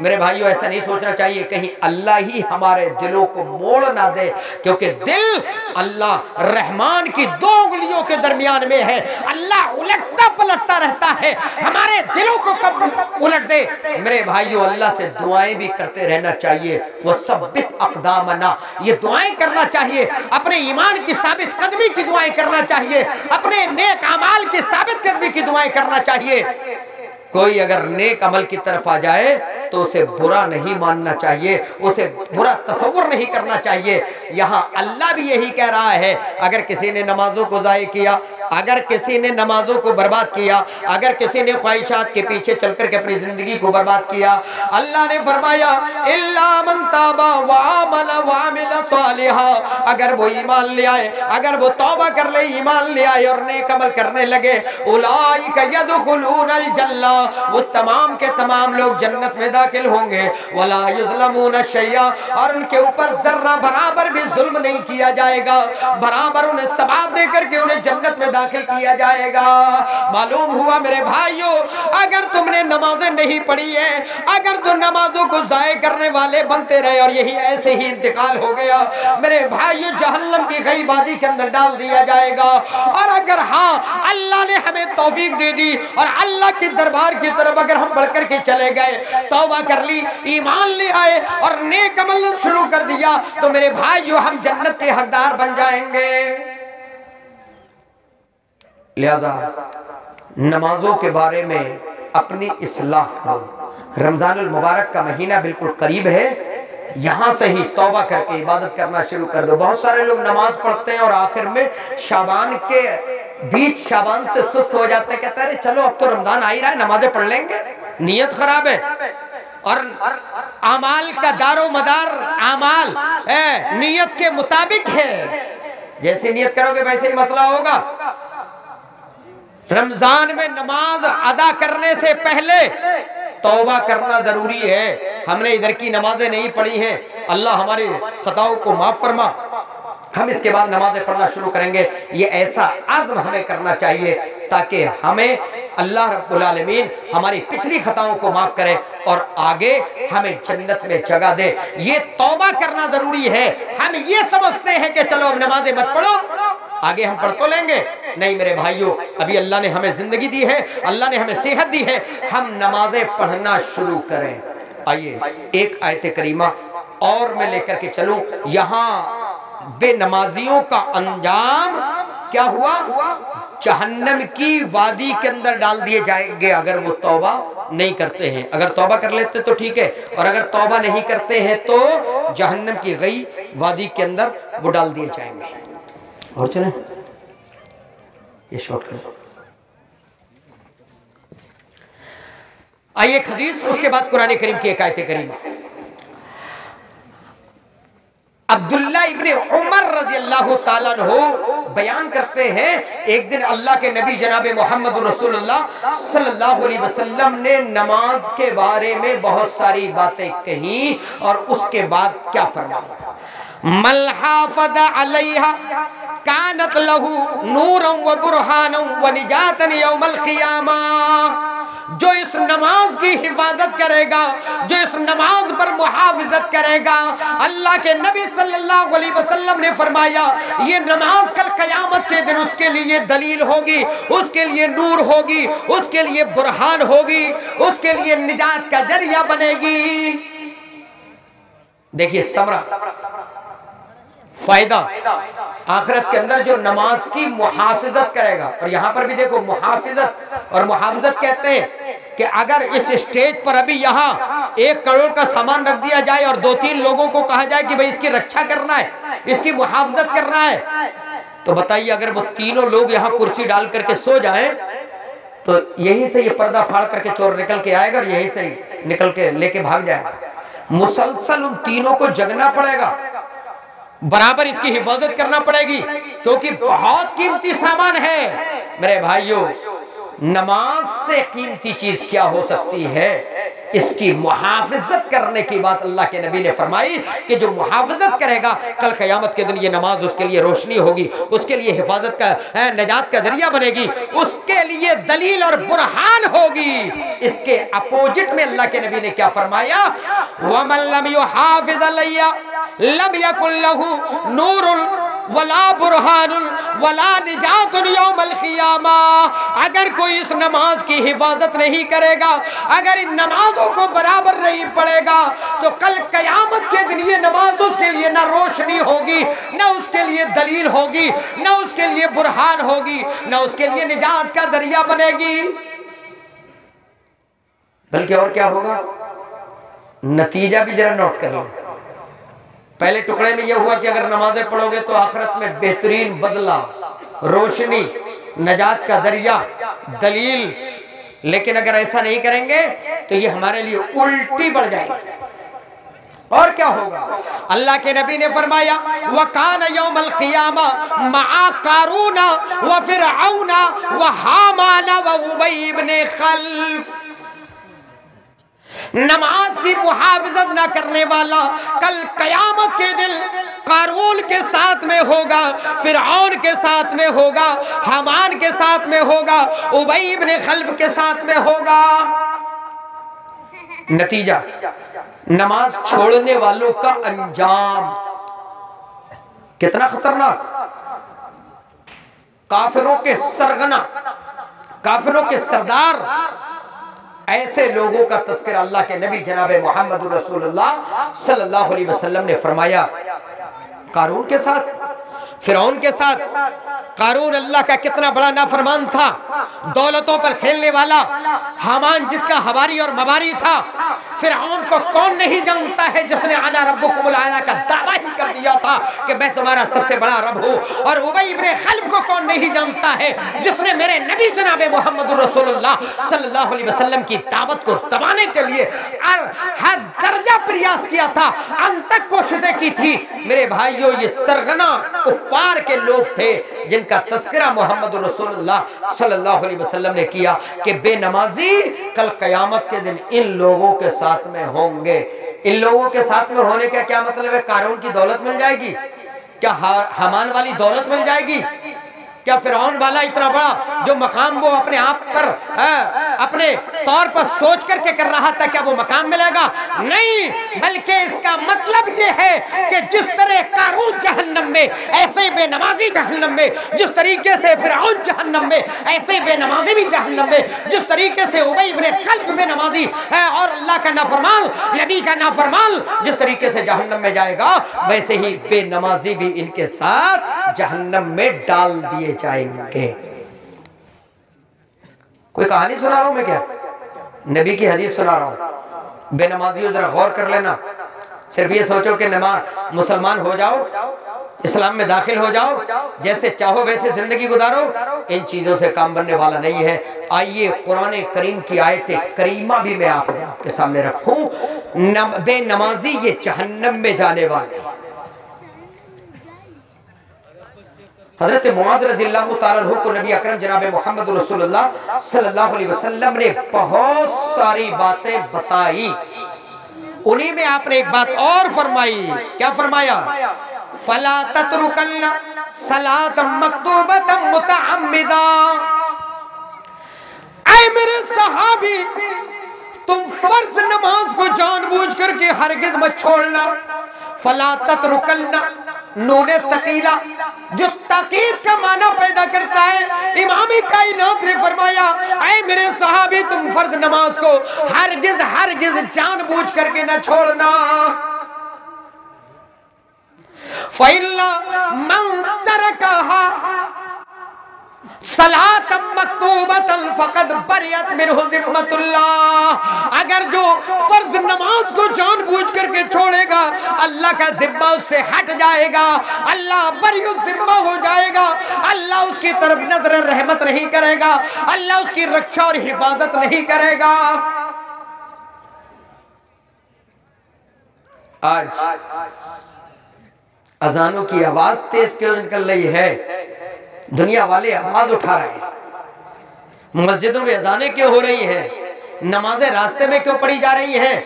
میرے بھائیوں ایسا نہیں سوچنا چاہیے کہیں اللہ ہی ہمارے دلوں کو موڑ نہ دے، کیونکہ دل اللہ رحمان کی دو انگلیوں کے درمیان میں ہے، اللہ الٹتا پلٹتا رہتا ہے، ہمارے دلوں کو کب الٹ دے۔ میرے بھائیوں اللہ سے دعائیں بھی کرتے رہنا چاہیے، وَثَبِّتْ أَقْدَامَنَا، یہ دعائیں کرنا چاہیے، اپنے ایمان کی ثابت قدمی کی دعائیں کرنا چاہیے، اپنے نیک اعمال کی ثابت قدمی کی دعائیں کرنا چاہیے۔ کوئی اگر نیک عمل کی طرف آ جائے تو اسے برا نہیں ماننا چاہیے، اسے برا تصور نہیں کرنا چاہیے۔ یہاں اللہ بھی یہی کہہ رہا ہے، اگر کسی نے نمازوں کو ضائع کیا، اگر کسی نے نمازوں کو برباد کیا، اگر کسی نے خواہشات کے پیچھے چل کر کے اپنی زندگی کو برباد کیا، اللہ نے فرمایا اِلَّا مَن تَابَ وَآمَنَ وَعَمِلَ صَالِحًا، اگر وہ ایمان لے آئے، اگر وہ توبہ کر لے، ایمان لے آئے اور نیک عمل کرنے لگے، اُولَٰئِکَ يَدْخُلُونَ الْجَنَّةَ، وہ تمام کے تمام لوگ جنت میں داخل ہوں گے، وَلَا يُظْلَمُونَ شَيْئًا، اور ان کے اوپر ذرہ برابر بھی ظلم نہیں کیا جائے گا، برابر انہیں ثواب دے کر کے انہیں جنت میں داخل کیا جائے گا۔ معلوم ہوا میرے بھائیوں اگر تم نے نمازیں نہیں پڑھی ہیں، اگر تم نمازوں کو ضائع کرنے والے بنتے رہے اور یہی ایسے ہی انتقال ہو گیا، میرے بھائیوں جہنم کی غئی وادی کے اندر ڈال دیا جائے گا۔ اور اگر ہاں اللہ نے ہمیں توفیق دے دی اور اللہ کی دربار کی طرف اگر ہم بڑھ کر کے چلے گئے، توبہ کر لی، ایمان لے آئے اور نیک عمل شروع کر دیا، تو میرے بھائیوں ہم جنت کے حقدار بن جائیں گے۔ لہذا نمازوں کے بارے میں اپنی اصلاح کرو۔ رمضان المبارک کا مہینہ بالکل قریب ہے، یہاں سے ہی توبہ کر کے عبادت کرنا شروع کر دو۔ بہت سارے لوگ نماز پڑھتے ہیں اور آخر میں شعبان کے بیچ شعبان سے سست ہو جاتے ہیں، کہتے ہیں چلو اب تو رمضان آ ہی رہا ہے، نمازیں پڑھ لیں گے۔ نیت خراب ہے، اور اعمال کا دار و مدار اعمال نیت کے مطابق ہے، جیسے نیت کرو گے ویسے ہی مسئلہ ہوگا۔ رمضان میں نماز ادا کرنے سے پہلے توبہ کرنا ضروری ہے۔ ہم نے ادھر کی نمازیں نہیں پڑھی ہیں، اللہ ہماری خطاؤں کو معاف فرما، ہم اس کے بعد نمازیں پڑھنا شروع کریں گے۔ یہ ایسا عزم ہمیں کرنا چاہیے تاکہ ہمیں اللہ رب العالمین ہماری پچھلی خطاؤں کو معاف کرے اور آگے ہمیں جنت میں جگہ دے۔ یہ توبہ کرنا ضروری ہے۔ ہم یہ سمجھتے ہیں کہ چلو اب نمازیں مت پڑھو، آگے ہم پڑھ تو لیں گے، نہیں میرے بھائیوں، ابھی اللہ نے ہمیں زندگی دی ہے، اللہ نے ہمیں صحت دی ہے، ہم نمازیں پڑھنا شروع کریں۔ آئیے ایک آیت کریمہ اور میں لے کر کے چلوں۔ یہاں بے نمازیوں کا انجام کیا ہوا؟ جہنم کی وادی کے اندر ڈال دیے جائیں گے اگر وہ توبہ نہیں کرتے ہیں۔ اگر توبہ کر لیتے تو ٹھیک ہے، اور اگر توبہ نہیں کرتے ہیں تو جہنم کی غئی وادی کے اندر وہ ڈال دیے جائیں گے۔ اور چلیں یہ شارٹ کر دو۔ آئیے ایک حدیث، اس کے بعد قرآن کریم کی ایک آیت کریمہ۔ عبداللہ ابن عمر رضی اللہ تعالیٰ عنہ بیان کرتے ہیں، ایک دن اللہ کے نبی جناب محمد رسول اللہ صلی اللہ علیہ وسلم نے نماز کے بارے میں بہت ساری باتیں کہیں اور اس کے بعد کیا فرمایا؟ مَنْ حَافَظَ عَلَيْهَا كَانَتْ لَهُ نُورًا وَبُرْهَانًا وَنِجَاتًا يَوْمَ الْقِيَامَةِ، جو اس نماز کی حفاظت کرے گا، جو اس نماز پر محافظت کرے گا، اللہ کے نبی صلی اللہ علیہ وسلم نے فرمایا یہ نماز کل قیامت کے دن اس کے لیے دلیل ہوگی، اس کے لیے نور ہوگی، اس کے لیے برہان ہوگی، اس کے لیے نجات کا ذریعہ بنے گی۔ دیکھیے ثمرہ، فائدہ آخرت کے اندر جو نماز کی محافظت کرے گا۔ اور یہاں پر بھی دیکھو محافظت، اور محافظت کہتے ہیں کہ اگر اس اسٹیج پر ابھی یہاں 1 کروڑ کا سامان رکھ دیا جائے اور 2-3 لوگوں کو کہا جائے کہ بھئی اس کی رکشا کرنا ہے، اس کی محافظت کرنا ہے، تو بتائیے اگر وہ تینوں لوگ یہاں کرسی ڈال کر کے سو جائیں تو یہیں سے یہ پردہ پھاڑ کر کے چور نکل کے آئے گا اور یہیں سے نکل کے لے کے بھاگ جائے گا۔ مسلسل ان تینوں کو جگنا پڑے گا، برابر اس کی حفاظت کرنا پڑے گی، کیونکہ بہت قیمتی سامان ہے۔ میرے بھائیوں نماز سے قیمتی چیز کیا ہو سکتی ہے؟ اس کی محافظت کرنے کی بات اللہ کے نبی نے فرمائی کہ جو محافظت کرے گا کل قیامت کے دن یہ نماز اس کے لیے روشنی ہوگی، اس کے لیے حفاظت کا نجات کا ذریعہ بنے گی، اس کے لیے دلیل اور برہان ہوگی۔ اس کے اپوزٹ میں اللہ کے نبی نے کیا فرمایا؟ وَمَن لَّمْ يُحَافِظْ عَلَيَّ لَمْ يَكُن لَّهُ نُورٌ وَلَا بُرْهَانٌ وَلَا نِجَاتٌ يَوْمَ الْقِيَامَةِ۔ اگر کوئی اس نماز کی حفاظت نہیں کرے گا، اگر ان نمازوں کو برابر نہیں پڑھے گا، تو کل قیامت کے دن یہ نماز اس کے لیے نہ روشنی ہوگی، نہ اس کے لیے دلیل ہوگی، نہ اس کے لیے برہان ہوگی، نہ اس کے لیے نجات کا ذریعہ بنے گی، بلکہ اور کیا ہوگا؟ نتیجہ بھی ذرا نوٹ کر لیں۔ پہلے ٹکڑے میں یہ ہوا کہ اگر نمازیں پڑھو گے تو آخرت میں بہترین بدلہ، روشنی، نجات کا ذریعہ، دلیل، لیکن اگر ایسا نہیں کریں گے تو یہ ہمارے لیے الٹی بڑھ جائے گی۔ اور کیا ہوگا؟ اللہ کے نبی نے فرمایا وَكَانَ يَوْمَ الْقِيَامَةِ مَعَ قَارُونَ وَفِرْعَوْنَ وَحَامَانَ وَأُبَيِّ بْنِ خَلْفَ۔ نماز کی محافظت نہ کرنے والا کل قیامت کے دن قارون کے ساتھ میں ہوگا، فرعون کے ساتھ میں ہوگا، حامان کے ساتھ میں ہوگا، ابی بن خلف کے ساتھ میں ہوگا۔ نتیجہ نماز چھوڑنے والوں کا انجام کتنا خطرناک۔ کافروں کے سرغنہ، کافروں کے سردار، ایسے لوگوں کا تذکرہ اللہ کے نبی جناب محمد رسول اللہ صلی اللہ علیہ وسلم نے فرمایا۔ قارون کے ساتھ، فرعون کے ساتھ۔ قارون اللہ کا کتنا بڑا نافرمان تھا، دولتوں پر کھیلنے والا، حامان جس کا حواری اور مباری تھا۔ فرعون کو کون نہیں جانتا ہے جس نے انا ربکم الاعلی کا دعویٰ ہی کر دیا تھا کہ میں تمہارا سب سے بڑا رب ہوں۔ اور ابی بن خلف کو کون نہیں جانتا ہے جس نے میرے نبی جناب محمد رسول اللہ صلی اللہ علیہ وسلم کی دعوت کو دبانے کے لیے ہر درجہ پریاس کیا تھا، انت تک کوششیں کی تھی۔ میرے بھائیوں، یہ سرغنہ کفار کے لوگ تھے جن کا تذکرہ محمد رسول اللہ صلی اللہ علیہ وسلم نے کیا کہ بے نمازی کل قیامت کے دن ان لوگوں کے ساتھ میں ہوں گے۔ ان لوگوں کے ساتھ میں ہونے کا کیا مطلب ہے؟ قارون کی دولت مل جائے گی کیا؟ حامان والی دولت مل جائے گی کیا؟ فرعون والا اتنا بڑا جو مقام وہ اپنے آپ پر اپنے طور پر سوچ کر کے کر رہا تھا، کیا وہ مقام ملے گا؟ نہیں، بلکہ اس کا مطلب یہ ہے کہ جس طرح قارون جہنم میں ایسے بے نمازی جہنم میں، جس طریقے سے فرعون جہنم میں ایسے بے نمازی بھی جہنم میں، جس طریقے سے ابی بن خلف بے نمازی اور اللہ کا نافرمان، نبی کا نافرمان جس طریقے سے جہنم میں جائے گا، ویسے ہی بے نمازی بھی ان کے ساتھ جہنم میں ڈال دیے جائیں گے۔ کوئی کہانی سنا رہا ہوں میں کیا؟ نبی کی حدیث سنا رہا ہوں۔ بے نمازیوں ذرا غور کر لینا، صرف یہ سوچو کہ مسلمان ہو جاؤ، اسلام میں داخل ہو جاؤ، جیسے چاہو ویسے زندگی گزارو، ان چیزوں سے کام بننے والا نہیں ہے۔ آئیے قرآن کریم کی آیت کریمہ بھی میں آپ کے سامنے رکھوں۔ بے نمازی یہ جہنم میں جانے والے۔ حضرت معاذ رضی اللہ تعالیٰ عنہ کو نبی اکرم جناب محمد رسول اللہ صلی اللہ علیہ وسلم نے بہت ساری باتیں بتائی، انہی میں آپ نے ایک بات اور فرمائی۔ کیا فرمایا؟ فَلَا تَتْرُكَنَّ صَلَاةً مَكْتُوبَةً مُتَعَمِّدًا۔ اے میرے صحابی، تم فرض نماز کو جان بوجھ کر کے ہرگز مت چھوڑنا۔ فَلَا تَتْرُكَنَّ، نون ثقیلہ جو تاکید کا معنی پیدا کرتا ہے، امام کائنات نے فرمایا اے میرے صحابی، تم فرض نماز کو ہرگز ہرگز جان بوجھ کر کے نہ چھوڑنا۔ فَإِلَّا مَن تَرَكَهَا صَلَاةً مَكْتُوبَةً فَقَدْ بَرِئَتْ مِنْهُ ذِمَّةُ اللَّهِ۔ اگر جو فرض نماز کو جان بوجھ کر کے چھوڑے گا، اللہ کا ذمہ اس سے ہٹ جائے گا، اللہ بری الذمہ ہو جائے گا، اللہ اس کی طرف نظر رحمت نہیں کرے گا، اللہ اس کی رکشہ اور حفاظت نہیں کرے گا۔ آج اذانوں کی آواز تیز کیوں نکل رہی ہے؟ دنیا والے آواز اٹھا رہے ہیں، مسجدوں میں اذانیں کیوں ہو رہی ہیں؟ نمازیں راستے میں کیوں پڑھی جا رہی ہیں؟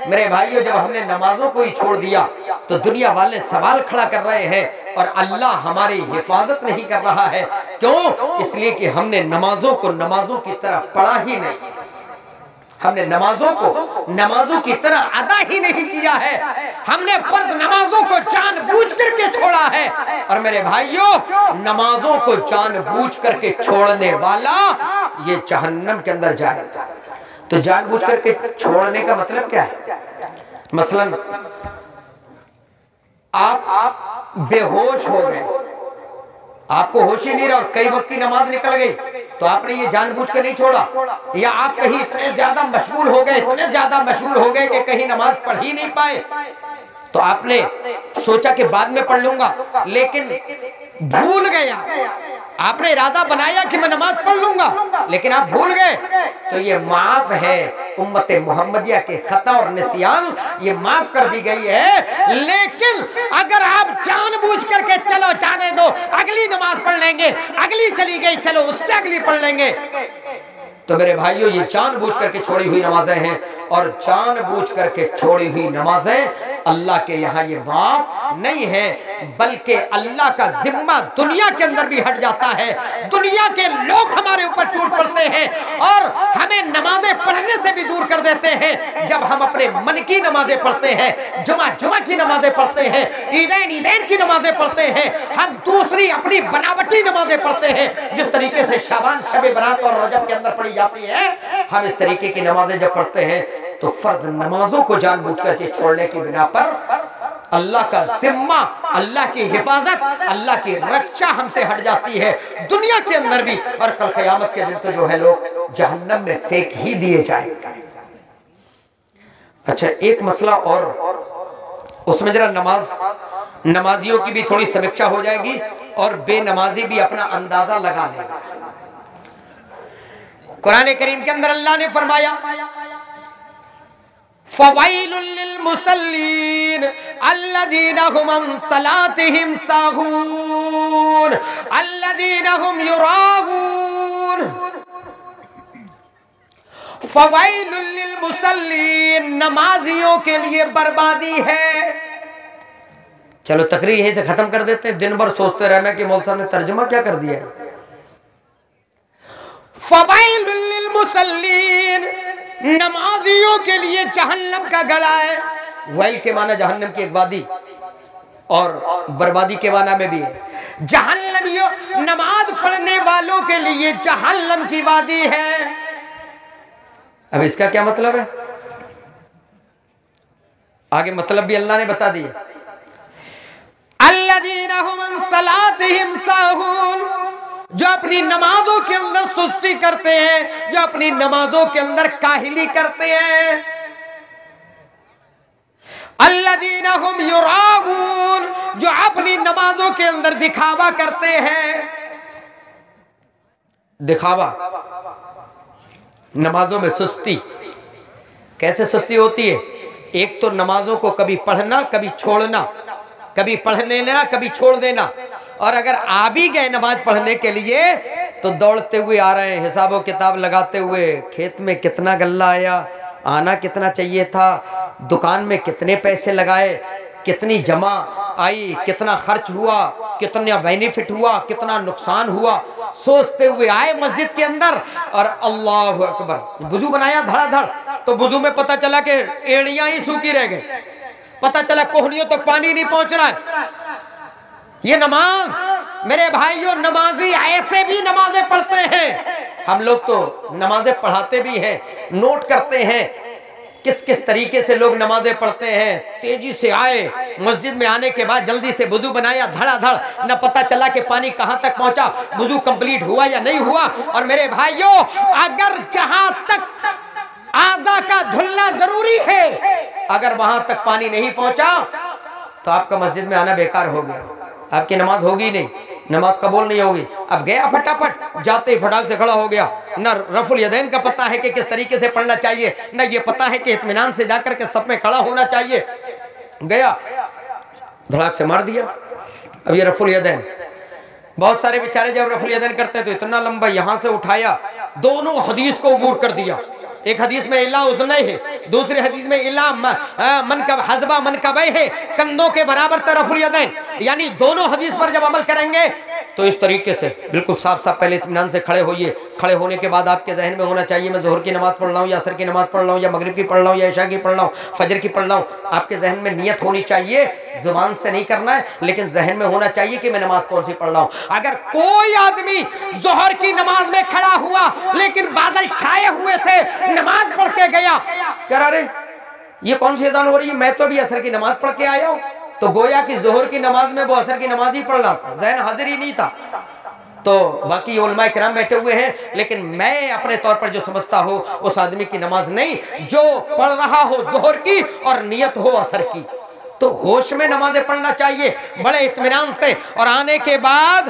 میرے بھائیو، جب ہم نے نمازوں کو ہی چھوڑ دیا تو دنیا والے سوال کھڑا کر رہے ہیں اور اللہ ہماری حفاظت نہیں کر رہا ہے۔ کیوں؟ اس لیے کہ ہم نے نمازوں کو نمازوں کی طرح پڑھا ہی نہیں، ہم نے نمازوں کو نمازوں کی طرح ادا ہی نہیں کیا ہے۔ ہم نے فرض نمازوں کو جان بوجھ کر کے چھوڑا ہے، اور میرے بھائیو، نمازوں کو جان بوجھ کر کے چھوڑنے والا یہ جہنم کے اندر جائے گا۔ تو جان بوجھ کر کے چھوڑنے کا مطلب کیا ہے؟ مثلا آپ بے ہوش ہو گئے، آپ کو ہوش ہی نہیں رہا اور کئی وقت کی نماز نکل گئی، تو آپ نے یہ جان بوجھ کر نہیں چھوڑا، یا آپ کہیں اتنے زیادہ مشغول ہو گئے کہ کہیں نماز پڑھ ہی نہیں پائے، تو آپ نے سوچا کہ بعد میں پڑھ لوں گا، لیکن بھول گیا۔ آپ نے ارادہ بنایا کہ میں نماز پڑھ لوں گا، لیکن آپ بھول گئے، تو یہ معاف ہے۔ امت محمدیہ کے خطا اور نسیان یہ معاف کر دی گئی ہے۔ لیکن اگر آپ جان بوجھ کر کے چلو جانے دو، اگلی نماز پڑھ لیں گے، اگلی چلی گئی، چلو اس سے اگلی پڑھ لیں گے، تو میرے بھائیو یہ جان بوجھ کر کے چھوڑی ہوئی نمازیں ہیں، اور جان بوجھ کر کے چھوڑی ہوئی نمازیں اللہ کے یہاں یہ معاف نہیں ہیں، بلکہ اللہ کا ذمہ دنیا کے اندر بھی ہٹ جاتا ہے۔ دنیا کے لوگ ہمارے اوپر ٹوٹ پڑتے ہیں اور ہمیں نمازیں پڑھنے سے بھی دور کر دیتے ہیں۔ جب ہم اپنے من کی نمازیں پڑھتے ہیں، جمعہ کی نمازیں پڑھتے ہیں، عیدین کی نمازیں پڑھتے ہیں، ہم دوسری اپنی بناوٹی نمازیں پڑھتے ہیں، جس طریقے سے شعبان، شب برات اور رجب کے اندر پڑھی جاتی ہے، ہم اس طریقے کی نمازیں جب پڑھتے ہیں تو فرض نمازوں کو جان بوجھ کر کے چھوڑنے کی بنا پر اللہ کا ذمہ، اللہ کی حفاظت، اللہ کی رکشا ہم سے ہٹ جاتی ہے دنیا کے اندر بھی، اور کل قیامت کے دن تو جو ہے لوگ جہنم میں پھینک ہی دیے جائیں گے۔ اچھا، ایک مسئلہ اور، اس میں ذرا نمازیوں کی بھی تھوڑی سمیکشا ہو جائے گی اور بے نمازی بھی اپنا اندازہ لگا لے گا۔ قرآن کریم کے اندر اللہ نے فرمایا فَوَيْلٌ لِّلْمُصَلِّينَ الَّذِينَ هُمْ عَن صَلَاتِهِمْ سَاهُونَ الَّذِينَ هُمْ يُرَاءُونَ۔ فَوَيْلٌ لِّلْمُصَلِّينَ، نمازیوں کے لیے بربادی ہے۔ چلو تقریر یہیں سے ختم کر دیتے ہیں، دن بھر سوچتے رہنا کہ مولوی صاحب نے ترجمہ کیا کر دیا ہے۔ فَوَيْلٌ لِّلْمُصَلِّينَ، نمازیوں کے لیے جہنم کا گڑھا ہے۔ ویل کے معنی جہنم کی ایک وادی، اور بربادی کے معنی میں بھی ہے۔ جہنمیوں، نماز پڑھنے والوں کے لیے جہنم کی وادی ہے۔ اب اس کا کیا مطلب ہے؟ آگے مطلب بھی اللہ نے بتا دیا۔ الذین هم عن صلاتهم ساہون، جو اپنی نمازوں کے اندر سستی کرتے ہیں، جو اپنی نمازوں کے اندر کاہلی کرتے ہیں۔ الذین هم یراؤون، جو اپنی نمازوں کے اندر دکھاوا کرتے ہیں۔ دکھاوا، نمازوں میں سستی کیسے سستی ہوتی ہے؟ ایک تو نمازوں کو کبھی پڑھنا کبھی چھوڑنا، کبھی پڑھنے لینا کبھی چھوڑ دینا، اور اگر آ بھی گئے نماز پڑھنے کے لیے تو دوڑتے ہوئے آ رہے ہیں، حساب و کتاب لگاتے ہوئے، کھیت میں کتنا غلہ آیا، آنا کتنا چاہیے تھا، دکان میں کتنے پیسے لگائے، کتنی جمع آئی، کتنا خرچ ہوا، کتنا بینیفٹ ہوا، کتنا نقصان ہوا، سوچتے ہوئے آئے مسجد کے اندر، اور اللہ اکبر، وضو بنایا دھڑا دھڑ، تو وضو میں پتہ چلا کہ ایڑیاں ہی سوکھی رہ گئے، پتہ چلا کوہنیوں تک پانی نہیں پہنچ رہا ہے۔ یہ نماز، میرے بھائیوں، نمازی ایسے بھی نمازیں پڑھتے ہیں۔ ہم لوگ تو نمازیں پڑھاتے بھی ہیں، نوٹ کرتے ہیں کس کس طریقے سے لوگ نمازیں پڑھتے ہیں۔ تیزی سے آئے، مسجد میں آنے کے بعد جلدی سے وضو بنایا دھڑا دھڑ، نہ پتہ چلا کہ پانی کہاں تک پہنچا، وضو کمپلیٹ ہوا یا نہیں ہوا۔ اور میرے بھائیوں، اگر جہاں تک اعضاء کا دھلنا ضروری ہے، اگر وہاں تک پانی نہیں پہنچا تو آپ کا مسجد میں آنا بیکار ہو گیا، آپ کی نماز ہوگی نہیں، نماز قبول نہیں ہوگی۔ اب گیا پھٹافٹ، جاتے ہی پھٹاک سے کھڑا ہو گیا، نہ رفع الیدین کا پتہ ہے کہ کس طریقے سے پڑھنا چاہیے، نہ یہ پتہ ہے کہ اطمینان سے جا کر کے صف میں کھڑا ہونا چاہیے، گیا دھڑاک سے مار دیا۔ اب یہ رفع الیدین، بہت سارے بیچارے جب رفع الیدین کرتے ہیں تو اتنا لمبا یہاں سے اٹھایا دونوں حدیث کو عبور کر دیا. ایک حدیث میں الا اذنیہ ہے، دوسری حدیث میں الا منکب حذبہ منکبیہ ہے، کندھوں کے برابر طرف الیدین. یعنی دونوں حدیث پر جب عمل کریں گے تو اس طریقے سے بالکل صاف صاف پہلے اطمینان سے کھڑے ہوئیے. کھڑے ہونے کے بعد آپ کے ذہن میں ہونا چاہیے میں ظہر کی نماز پڑھ رہا ہوں یا عصر کی نماز پڑھ رہا ہوں یا مغرب کی پڑھ رہا ہوں یا عشاء کی پڑھ رہا ہوں، فجر کی پڑھ رہا ہوں. آپ کے ذہن میں نیت ہونی چاہیے، زبان سے نہیں کرنا ہے لیکن ذہن میں ہونا چاہیے کہ میں نماز کون سی پڑھ رہا ہوں. اگر کوئی آدمی ظہر کی نماز میں کھڑا ہوا لیکن بادل چھائے ہوئے تھے، نماز پڑھ کے گیا، کہہ رہا رے یہ کون سی اذان ہو رہی ہے، میں تو بھی عصر کی نماز پڑھ کے آیا ہوں. تو گویا کہ ظہر کی نماز میں وہ عصر کی نماز ہی پڑھ رہا تھا، ذہن حاضر ہی نہیں تھا. تو باقی علماء کرام بیٹھے ہوئے ہیں، لیکن میں اپنے طور پر جو سمجھتا ہوں اس آدمی کی نماز نہیں جو پڑھ رہا ہو ظہر کی اور نیت ہو عصر کی. تو ہوش میں نمازیں پڑھنا چاہیے بڑے اطمینان سے، اور آنے کے بعد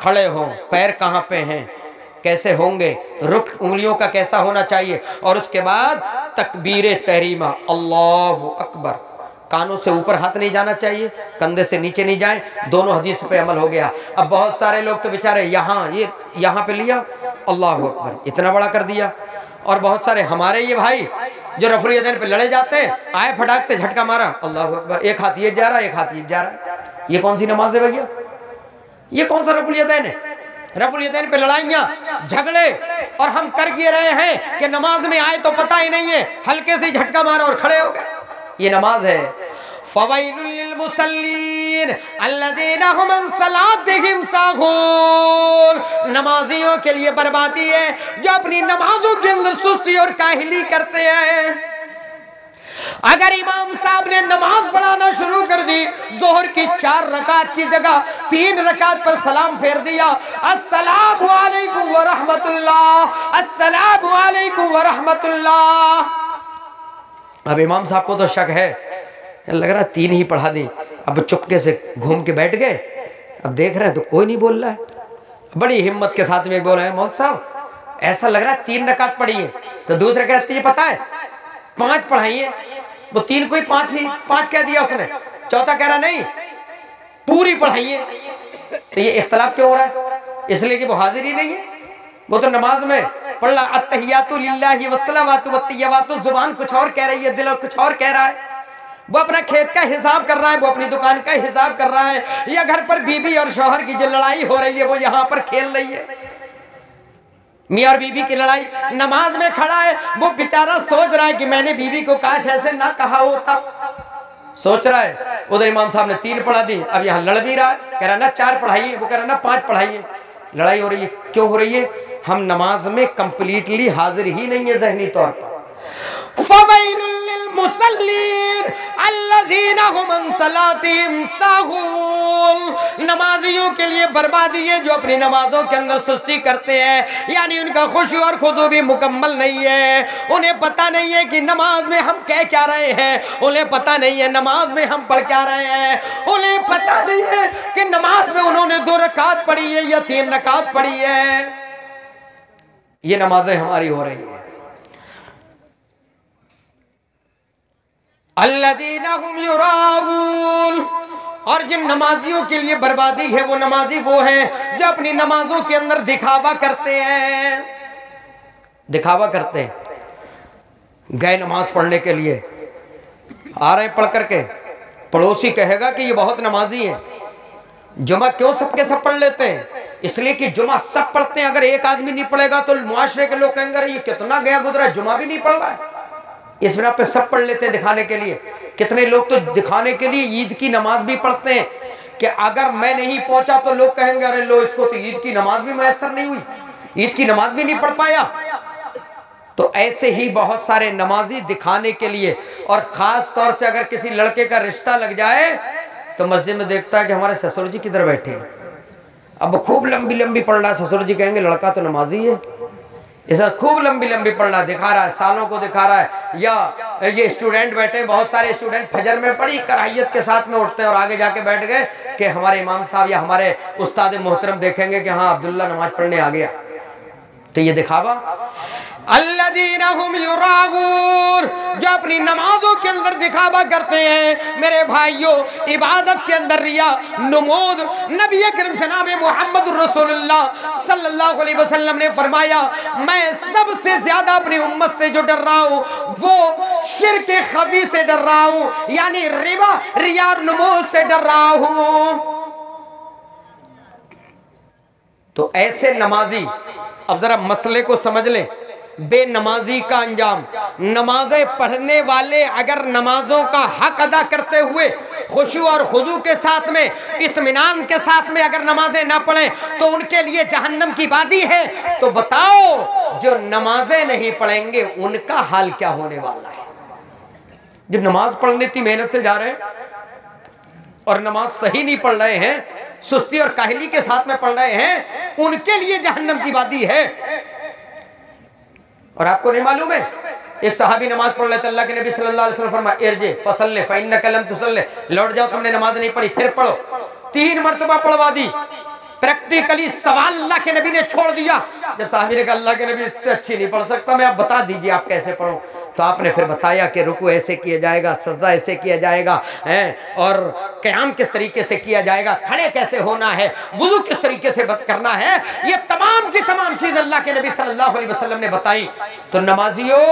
کھڑے ہوں. پیر کہاں پہ ہیں، کیسے ہوں گے، رخ انگلیوں کا کیسا ہونا چاہیے، اور اس کے بعد تکبیر تحریمہ اللہ اکبر. کانوں سے اوپر ہاتھ نہیں جانا چاہیے، کندھے سے نیچے نہیں جائیں. دونوں حدیث پہ عمل ہو گیا. اب بہت سارے لوگ تو بیچارے یہاں پہ لیا اللہ اکبر اتنا بڑا کر دیا، اور بہت سارے ہمارے یہ بھائی جو رفع الیدین پہ لڑے جاتے ہیں، آئے پھٹاک سے جھٹکا مارا اللہ اکبر، ایک ہاتھ یہ جا رہا ہے ایک ہاتھ یہ جا رہا ہے. یہ کون سی نماز ہے بھیا، یہ کون سا رفع الیدین ہے؟ رفع الیدین پہ لڑائیاں جھگڑے، اور ہم کر یہ رہے ہیں کہ نماز میں آئے تو پتہ ہی نہیں ہے، ہلکے سے جھٹکا مارا اور کھڑے ہو گئے. یہ نماز ہے. فویل للمصلین الذین هم عن صلاتهم ساہون. نمازیوں کے لیے بربادی ہے جو اپنی نمازوں کے اندر سستی اور کاہلی کرتے ہیں. اگر امام صاحب نے نماز پڑھانا شروع کر دی، ظہر کی 4 رکعت کی جگہ 3 رکعت پر سلام پھیر دیا، السلام علیکم ورحمت اللہ، السلام علیکم ورحمت اللہ. اب امام صاحب کو تو شک ہے، لگ رہا 3 ہی پڑھا دی. اب چپکے سے گھوم کے بیٹھ گئے، اب دیکھ رہے ہیں تو کوئی نہیں بول رہا ہے. بڑی ہمت کے ساتھ میں بول رہے ہیں مولوی صاحب ایسا لگ رہا ہے 3 رکعت پڑھی ہے. تو دوسرے کہہ رہے تجھے پتا ہے 5 پڑھائی ہے، وہ 3 کوئی 5 کہہ دیا اس نے. چوتھا کہہ رہا نہیں پوری پڑھائی ہے. تو یہ اختلاف کیوں ہو رہا ہے؟ اس لیے کہ وہ حاضر ہی نہیں ہے. وہ تو نماز میں پڑھ رہا التحیات للہ والصلوات والطیبات، زبان کچھ اور کہہ رہی ہے، دل اور کچھ اور کہہ رہا ہے. وہ اپنا کھیت کا حساب کر رہا ہے، وہ اپنی دکان کا حساب کر رہا ہے، یا گھر پر بیوی اور شوہر کی جو لڑائی ہو رہی ہے وہ یہاں پر کھیل رہی ہے، میاں اور بیوی کی لڑائی. نماز میں کھڑا ہے، وہ بیچارہ سوچ رہا ہے کہ میں نے بیوی کو کاش ایسے نہ کہا ہوتا، سوچ رہا ہے. ادھر امام صاحب نے 3 پڑھا دی، اب یہاں لڑ بھی رہا ہے، کہہ رہا نا 4 پڑھائیے، وہ کہہ رہا نا 5 پڑھائیے. لڑائی ہو رہی ہے. کیوں ہو رہی ہے؟ ہم نماز میں کمپلیٹلی حاضر ہی نہیں ہے ذہنی طور پر. فَوَيْلٌ لِّلْمُصَلِّينَ الَّذِينَ هُمْ عَن صَلَاتِهِمْ سَاهُونَ. نمازیوں کے لیے بربادی ہے جو اپنی نمازوں کے اندر سستی کرتے ہیں، یعنی ان کا خشوع اور خضوع بھی مکمل نہیں ہے. انہیں پتہ نہیں ہے کہ نماز میں ہم کہہ کیا رہے ہیں، انہیں پتہ نہیں ہے نماز میں ہم پڑھ کیا رہے ہیں، انہیں پتہ نہیں ہے کہ نماز میں انہوں نے 2 رکعت پڑھی ہے یا 3 رکعت پڑھی ہے. یہ نمازیں ہماری ہو رہی ہیں. الذین هم یراؤون. اور جن نمازیوں کے لیے بربادی ہے وہ نمازی وہ ہیں جو اپنی نمازوں کے اندر دکھاوا کرتے ہیں. دکھاوا کرتے ہیں. گئے نماز پڑھنے کے لیے، آ رہے پڑھ کر کے، پڑوسی کہے گا کہ یہ بہت نمازی ہیں. جمعہ کیوں سب کے سب پڑھ لیتے ہیں؟ اس لیے کہ جمعہ سب پڑھتے ہیں. اگر ایک آدمی نہیں پڑھے گا تو معاشرے کے لوگ کہیں گے یہ کتنا گیا گزرا، جمعہ بھی نہیں پڑھ رہا ہے. اس بنا پہ سب پڑھ لیتے ہیں دکھانے کے لیے. کتنے لوگ تو دکھانے کے لیے عید کی نماز بھی پڑھتے ہیں کہ اگر میں نہیں پہنچا تو لوگ کہیں گے ارے لو اس کو تو عید کی نماز بھی میسر نہیں ہوئی، عید کی نماز بھی نہیں پڑھ پایا. تو ایسے ہی بہت سارے نمازی دکھانے کے لیے، اور خاص طور سے اگر کسی لڑکے کا رشتہ لگ جائے تو مسجد میں دیکھتا ہے کہ ہمارے سسر جی کدھر بیٹھے ہیں، اب وہ خوب لمبی لمبی پڑھ رہا ہے. سسر جی کہیں گے لڑکا تو نمازی ہے، ایسا خوب لمبی لمبی پڑھ رہا ہے، دکھا رہا ہے، سالوں کو دکھا رہا ہے. یا یہ اسٹوڈنٹ بیٹھے ہیں، بہت سارے اسٹوڈنٹ فجر میں بڑی کراہیت کے ساتھ میں اٹھتے ہیں اور آگے جا کے بیٹھ گئے کہ ہمارے امام صاحب یا ہمارے استاد محترم دیکھیں گے کہ ہاں عبداللہ نماز پڑھنے آ گیا. تو یہ دکھاوا الذین هم یراؤون، جو اپنی نمازوں کے اندر دکھاوا کرتے ہیں، میرے بھائیوں عبادت کے اندر ریا نمود۔ نبی اکرم جناب محمد رسول اللہ صلی اللہ علیہ وسلم نے فرمایا میں سب سے زیادہ اپنی امت سے جو ڈر رہا ہوں وہ شرک خفی سے ڈر رہا ہوں، یعنی ربا، ریا اور نمود سے ڈر رہا ہوں۔ تو ایسے نمازی، اب ذرا مسئلے کو سمجھ لیں، بے نمازی کا انجام، نمازیں پڑھنے والے اگر نمازوں کا حق ادا کرتے ہوئے خشوع اور خضوع کے ساتھ میں، اطمینان کے ساتھ میں اگر نمازیں نہ پڑھیں تو ان کے لیے جہنم کی وادی ہے۔ تو بتاؤ جو نمازیں نہیں پڑھیں گے ان کا حال کیا ہونے والا ہے؟ جب نماز پڑھنے اتنی محنت سے جا رہے ہیں اور نماز صحیح نہیں پڑھ رہے ہیں، سستی اور کاہلی کے ساتھ میں پڑھ رہے ہیں، ان کے لیے جہنم کی وادی ہے۔ اور آپ کو نہیں معلوم ہے، ایک صحابی نماز پڑھ رہے تھے، اللہ کے نبی صلی اللہ علیہ وسلم فرمایا ارجع فصلی فإنک لم تصلی، لوٹ جاؤ، تم نے نماز نہیں پڑھی، پھر پڑھو۔ 3 مرتبہ پڑھوا دی، پریکٹیکلی سوال اللہ کے نبی نے چھوڑ دیا۔ جب صحابی نے کہا اللہ کے نبی اس سے اچھی نہیں پڑھ سکتا میں، آپ بتا دیجئے آپ کیسے پڑھوں؟ تو آپ نے پھر بتایا کہ رکوع ایسے کیا جائے گا، سجدہ ایسے کیا جائے گا، اور قیام کس طریقے سے کیا جائے گا، کھڑے کیسے ہونا ہے، وضو کس طریقے سے کرنا ہے، یہ تمام کی تمام چیز اللہ کے نبی صلی اللہ علیہ وسلم نے بتائی۔ تو نمازیوں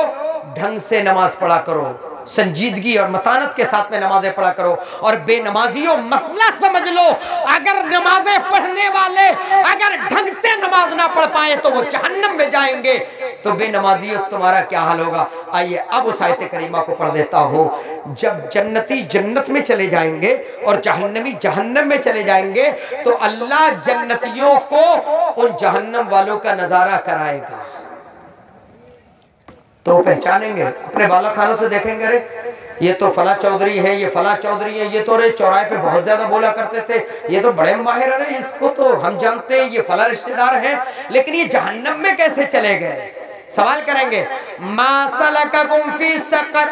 ڈھنگ سے نماز پڑھا کرو، سنجیدگی اور متانت کے ساتھ میں نمازیں پڑھا کرو، اور بے نمازیوں مسئلہ سمجھ لو، اگر نمازیں پڑھنے والے اگر ڈھنگ سے نماز نہ پڑھ پائیں تو وہ جہنم میں جائیں گے۔ تو بے نمازیوں تمہارا کیا حال ہوگا؟ آئیے اب اس آیت کریمہ کو پڑھ دیتا ہوں۔ جب جنتی جنت میں چلے جائیں گے اور جہنمی جہنم میں چلے جائیں گے تو اللہ جنتیوں کو ان جہنم والوں کا نظارہ کرائے گا، تو پہچانیں گے، اپنے بالا خانوں سے دیکھیں گے، یہ تو فلاں چودھری ہے، یہ فلاں چودھری ہے، یہ تو چوراہے پہ بہت زیادہ بولا کرتے تھے، یہ تو بڑے ماہر ہیں، اس کو تو ہم جانتے ہیں، یہ فلاں رشتہ دار ہیں، لیکن یہ جہنم میں کیسے چلے گئے؟ سوال کریں گے ما سلککم فی سقر،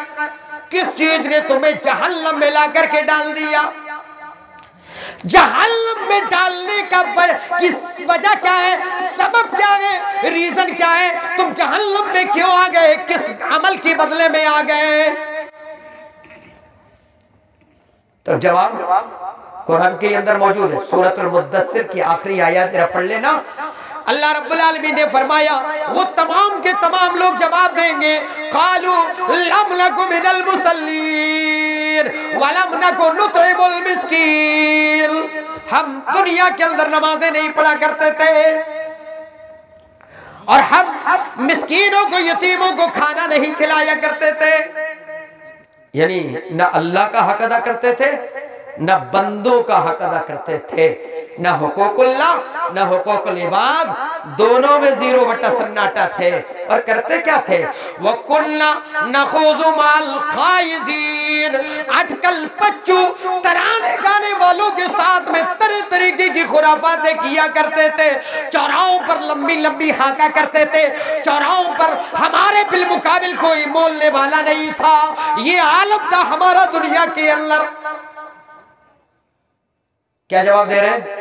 کس چیز نے تمہیں جہنم میں لا کر کے ڈال دیا؟ جہنم میں ڈالنے کا وجہ کیا ہے، سبب کیا ہے، ریزن کیا ہے، تم جہنم میں کیوں آ گئے، کس عمل کی بدلے میں آ گئے؟ تو جواب قرآن کے اندر موجود ہے، سورۃ المدثر کی آخری آیات ذرا پڑھ لینا۔ اللہ رب العالمین نے فرمایا وہ تمام کے تمام لوگ جواب دیں گے قالوا لم نک من المصلین ولم نک نطعم المسکین، ہم دنیا کے اندر نمازیں نہیں پڑھا کرتے تھے اور ہم مسکینوں کو، یتیموں کو کھانا نہیں کھلایا کرتے تھے۔ یعنی نہ اللہ کا حق ادا کرتے تھے، نہ بندوں کا حق ادا کرتے تھے، نہ حقوق اللہ نہ حقوق العباد، دونوں میں 0/سناٹا تھے۔ اور کرتے کیا تھے؟ وَقُلْنَا نَخُوضُ مَعَ الْخَائِزِينَ، اٹکل پچو ترانے گانے والوں کے ساتھ میں طرح طریقے کی خرافاتیں کیا کرتے تھے، چوراہوں پر لمبی لمبی ہانکا کرتے تھے، چوراہوں پر ہمارے بالمقابل کوئی بولنے والا نہیں تھا، یہ عالم تھا ہمارا دنیا کے اندر۔ کیا جواب دے رہے ہیں؟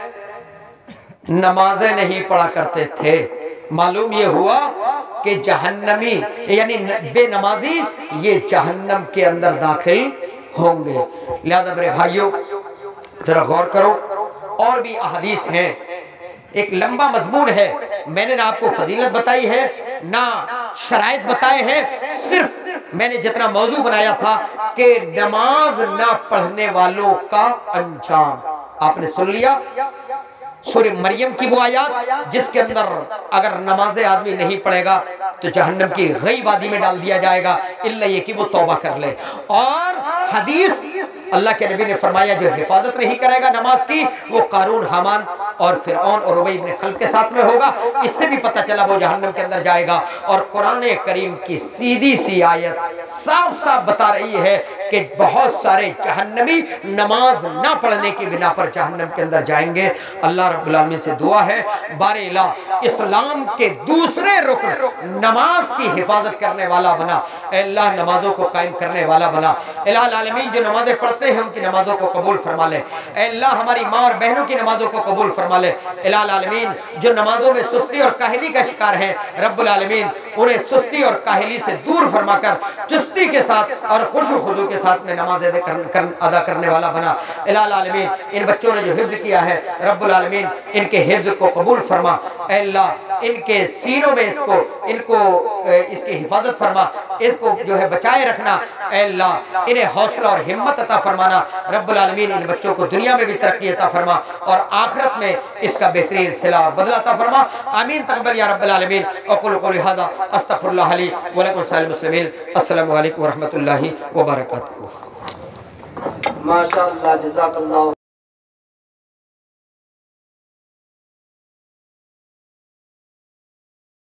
نمازیں نہیں پڑھا کرتے تھے۔ معلوم یہ ہوا کہ جہنمی یعنی بے نمازی یہ جہنم کے اندر داخل ہوں گے۔ لہذا میرے بھائیوں ذرا غور کرو، اور بھی احادیث ہیں، ایک لمبا مضمون ہے، میں نے نہ آپ کو فضیلت بتائی ہے نہ شرائط بتائے ہیں، صرف میں نے جتنا موضوع بنایا تھا کہ نماز نہ پڑھنے والوں کا انجام آپ نے سن لیا۔ سورہ مریم کی وہ آیات جس کے اندر اگر نماز آدمی نہیں پڑھے گا تو جہنم کی غی وادی میں ڈال دیا جائے گا، الا یہ کہ وہ توبہ کر لے۔ اور حدیث اللہ کے نبی نے فرمایا جو حفاظت نہیں کرے گا نماز کی وہ قارون، حامان اور فرعون اور ربیع بن خلف کے ساتھ میں ہوگا، اس سے بھی پتہ چلا وہ جہنم کے اندر جائے گا۔ اور قرآن کریم کی سیدھی سی آیت صاف صاف بتا رہی ہے کہ بہت سارے جہنمی نماز نہ پڑھنے کی بنا پر جہنم کے اندر جائیں گے۔ اللہ رب العالمین سے دعا ہے بار الہ اسلام کے دوسرے رکن نماز کی حفاظت کرنے والا بنا، اے اللہ نمازوں کو قائم کرنے والا بنا۔ الہ العالمین جو نمازیں پڑھتے ہیں ان کی نمازوں کو قبول فرما لے، اے اللہ ہماری ماں اور بہنوں کی نمازوں کو قبول فرما فرما لے۔ الہ العالمین جو نمازوں میں سستی اور کاہلی کا شکار ہیں رب العالمین انہیں سستی اور کاہلی سے دور فرما کر چستی کے ساتھ اور خشوع و خضوع کے ساتھ میں نماز ادا کرنے والا بنا۔ الہ العالمین ان بچوں نے جو حفظ کیا ہے رب العالمین ان کے حفظ کو قبول فرما۔ اے اللہ ان کے سینوں میں اس کی حفاظت فرما، اس کو جو ہے بچائے رکھنا۔ اے اللہ انہیں حوصلہ اور ہمت عطا فرمانا۔ رب العالمین ان بچوں کو دنیا میں بھی ترقی عطا فرما اور آخرت میں اس کا بہترین صلہ اور بدلہ عطا فرما۔ آمین تقبل یا رب العالمین۔ اقول قولی ھذا استغفر اللہ لی ولکم سائر المسلمین۔ السلام علیکم ورحمۃ اللہ وبرکاتہ۔ ماشاءاللہ، جزاک اللہ۔